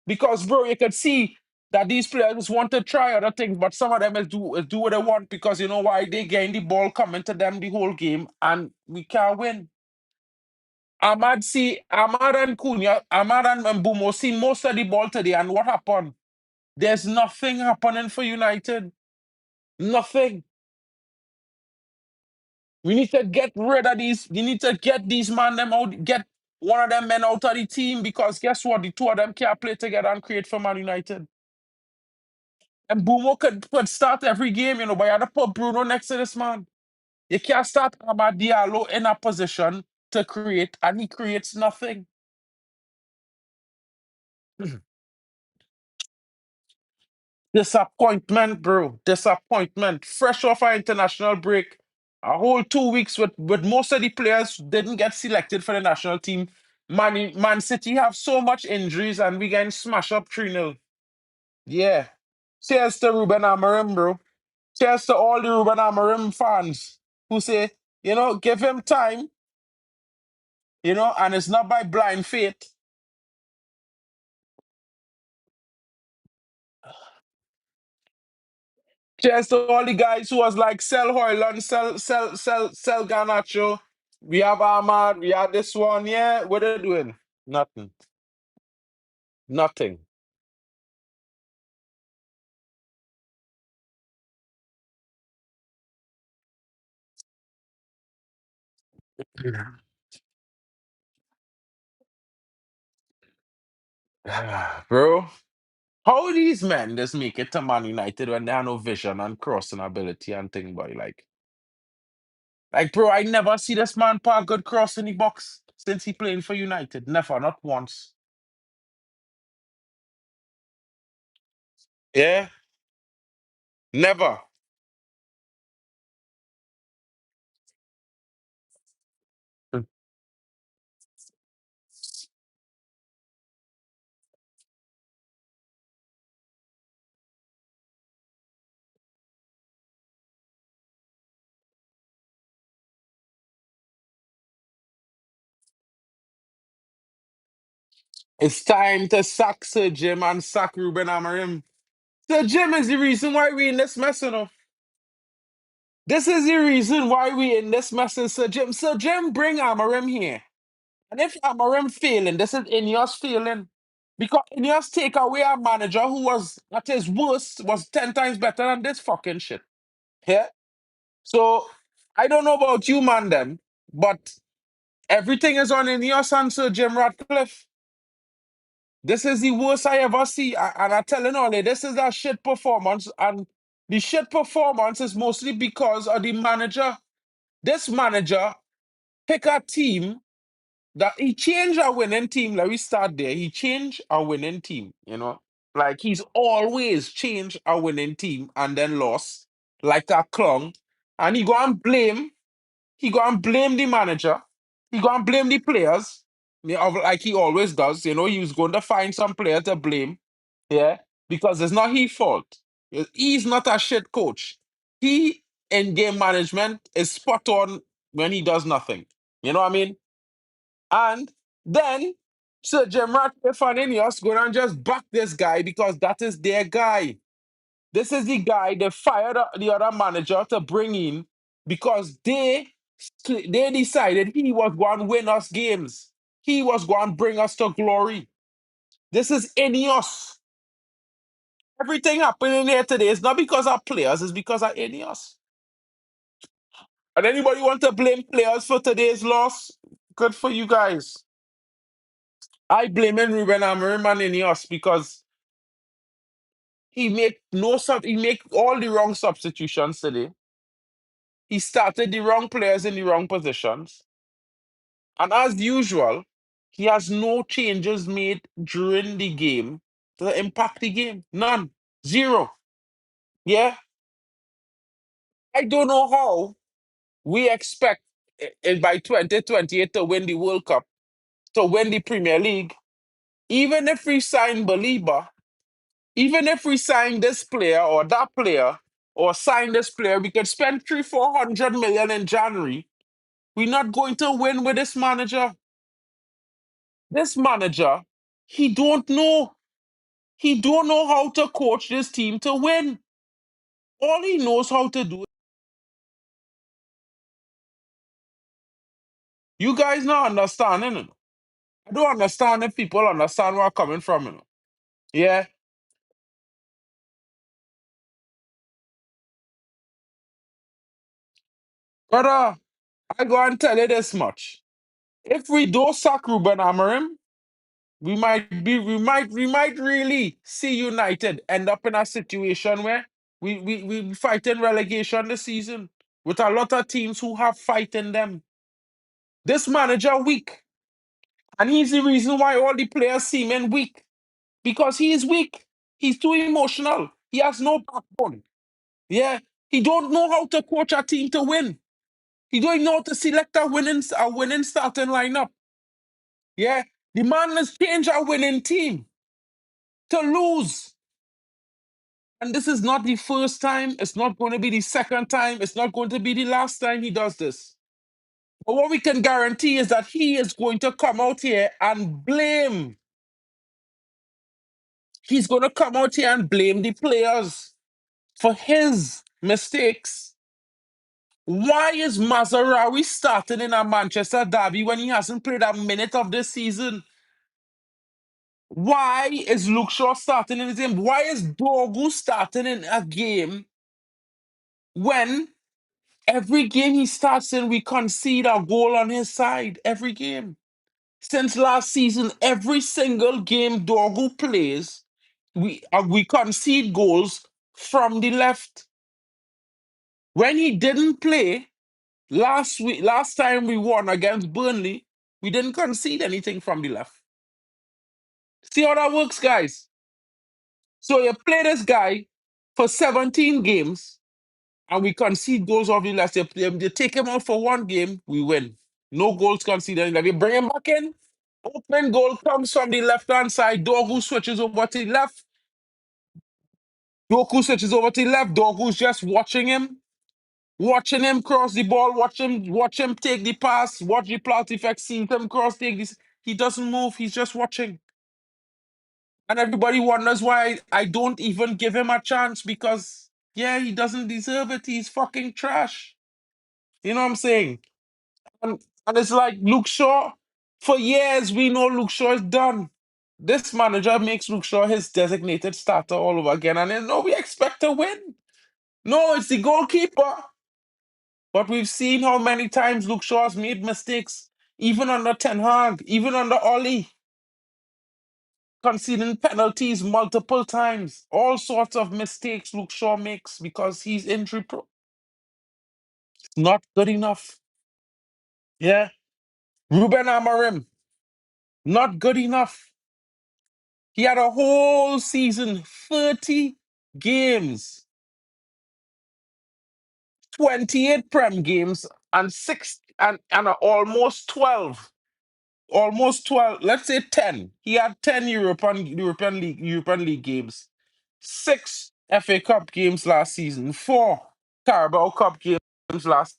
Because bro, you can see that these players want to try other things, but some of them is do what they want because you know why they gain the ball coming to them the whole game and we can't win. Ahmad and Cunha, Ahmad and Mbumo see most of the ball today, and what happened? There's nothing happening for United. Nothing. We need to get rid of these. We need to get these man them out. Get one of them men out of the team because guess what? The two of them can't play together and create for Man United. And Bumo could start every game, but you have to put Bruno next to this man. You can't start Amad Diallo in a position to create, and he creates nothing. Disappointment, bro. Disappointment. Fresh off our international break, a whole 2 weeks with most of the players didn't get selected for the national team. Man City have so much injuries and we getting smashed up 3-0. Yeah. Cheers to Ruben Amorim, bro. Cheers to all the Ruben Amorim fans who say, give him time, and it's not by blind faith. Cheers to all the guys who was like, sell Hoyland, sell Garnacho. We have Ahmad, we have this one. Yeah, what are they doing? Nothing. Nothing. Bro, how these men just make it to Man United when they have no vision and crossing ability and thing, boy? Bro, I never see this man park good cross in the box since he playing for United. Never, not once. Yeah, never. It's time to sack Sir Jim and sack Ruben Amorim. Sir Jim is the reason why we in this mess, This is the reason why we in this mess, Sir Jim. Sir Jim, bring Amorim here. And if Amorim failing, this is Ineos failing. Because Ineos take away a manager who was, at his worst, was 10 times better than this fucking shit. Yeah? So, I don't know about you, man, them, but everything is on Ineos and Sir Jim Ratcliffe. This is the worst I ever see. And I'm telling all you, this is a shit performance. And the shit performance is mostly because of the manager. This manager pick a team that he changed a winning team. Let me start there. He changed a winning team. Like he's always changed a winning team and then lost like a clown. And he go and blame the manager. He go and blame the players. Like he always does. He was going to find some player to blame. Yeah. Because it's not his fault. He's not a shit coach. He in game management is spot on when he does nothing. You know what I mean? And then Sir Jim Ratcliffe and Ineos go and just back this guy because that is their guy. This is the guy they fired the other manager to bring in because they decided he was going to win us games. He was going to bring us to glory. This is Ineos. Everything happening here today is not because of players, it's because of Ineos. And anybody want to blame players for today's loss? Good for you guys. I blame in Ruben Amorim and Ineos because he make all the wrong substitutions today. He started the wrong players in the wrong positions. And as usual, he has no changes made during the game to impact the game. None. Zero. Yeah. I don't know how we expect by 2028 to win the World Cup, to win the Premier League. Even if we sign Belieber, even if we sign this player or that player, or sign this player, we could spend 300-400 million in January. We're not going to win with this manager. This manager, he don't know. He don't know how to coach this team to win. All he knows how to do. You guys not understanding it. I don't understand if people understand where I'm coming from. Yeah, brother. I go and tell you this much. If we don't sack Ruben Amorim, we might really see United end up in a situation where we fighting relegation this season with a lot of teams who have fight in them. This manager weak. And he's the reason why all the players seem in weak. Because he is weak. He's too emotional. He has no backbone. Yeah. He don't know how to coach a team to win. He don't know how to select a winning starting lineup. Yeah. The man has changed a winning team to lose. And this is not the first time. It's not going to be the second time. It's not going to be the last time he does this. But what we can guarantee is that he is going to come out here and blame. He's going to come out here and blame the players for his mistakes. Why is Mazarawi starting in a Manchester derby when he hasn't played a minute of this season? Why is Luke Shaw starting in the game? Why is Dorgu starting in a game when every game he starts in, we concede a goal on his side? Every game. Since last season, every single game Dorgu plays, we concede goals from the left. When he didn't play last time we won against Burnley, we didn't concede anything from the left. See how that works, guys? So you play this guy for 17 games and we concede goals off the left. They take him out for one game, we win. No goals conceded. They bring him back in. Opening goal comes from the left-hand side. Dorgu switches over to the left. Doku switches over to the left. Dorgu's just watching him cross the ball, watch him take the pass, watch the plot effect, see him cross, take this. He doesn't move, he's just watching. And everybody wonders why I don't even give him a chance because, yeah, he doesn't deserve it. He's fucking trash. You know what I'm saying? And it's like Luke Shaw, for years we know Luke Shaw is done. This manager makes Luke Shaw his designated starter all over again, and then no, we expect to win. No, it's the goalkeeper. But we've seen how many times Luke Shaw has made mistakes, even under Ten Hag, even under Ollie, conceding penalties multiple times. All sorts of mistakes Luke Shaw makes because he's injury prone. Not good enough. Yeah. Ruben Amorim, not good enough. He had a whole season, 30 games, 28 Prem games, and almost 12. Almost 12, let's say 10. He had 10 European League games, 6 FA Cup games last season, 4 Carabao Cup games last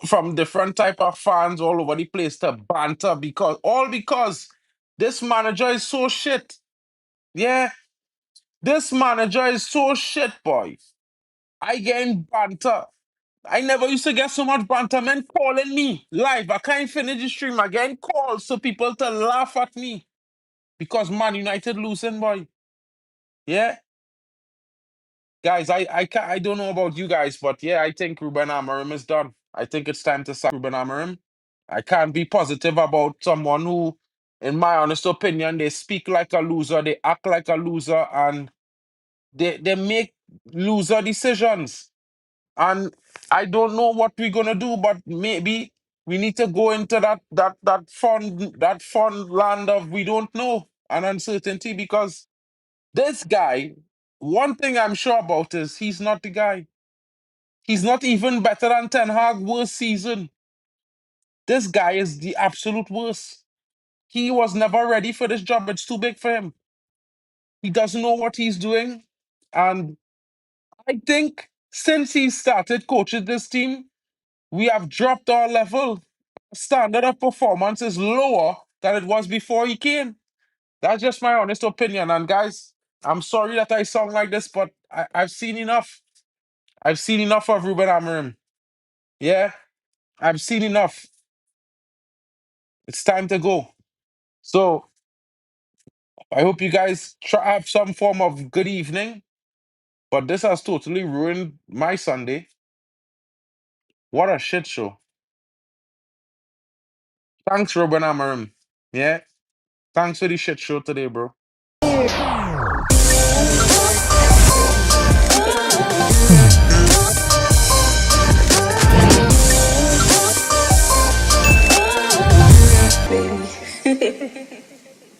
from different type of fans all over the place to banter because this manager is so shit. Yeah, this manager is so shit, boy. I getting banter. I never used to get so much banter. Men calling me live. I can't finish the stream. I getting calls so people to laugh at me because Man United losing, boy. Yeah, guys. I don't know about you guys, but yeah, I think Ruben Amorim is done. I think it's time to sack Ruben Amorim. I can't be positive about someone who, in my honest opinion, they speak like a loser, they act like a loser, and they make loser decisions. And I don't know what we're gonna do, but maybe We need to go into that fun land of we don't know and uncertainty because this guy, one thing I'm sure about is he's not the guy. He's not even better than Ten Hag worst season. This guy is the absolute worst. He was never ready for this job. It's too big for him. He doesn't know what he's doing. And I think since he started coaching this team, we have dropped our level. Standard of performance is lower than it was before he came. That's just my honest opinion. And guys, I'm sorry that I sound like this, but I've seen enough. I've seen enough of Ruben Amorim. Yeah, I've seen enough. It's time to go. So I hope you guys have some form of good evening. But this has totally ruined my Sunday. What a shit show. Thanks, Ruben Amorim. Yeah, thanks for the shit show today, bro. Baby.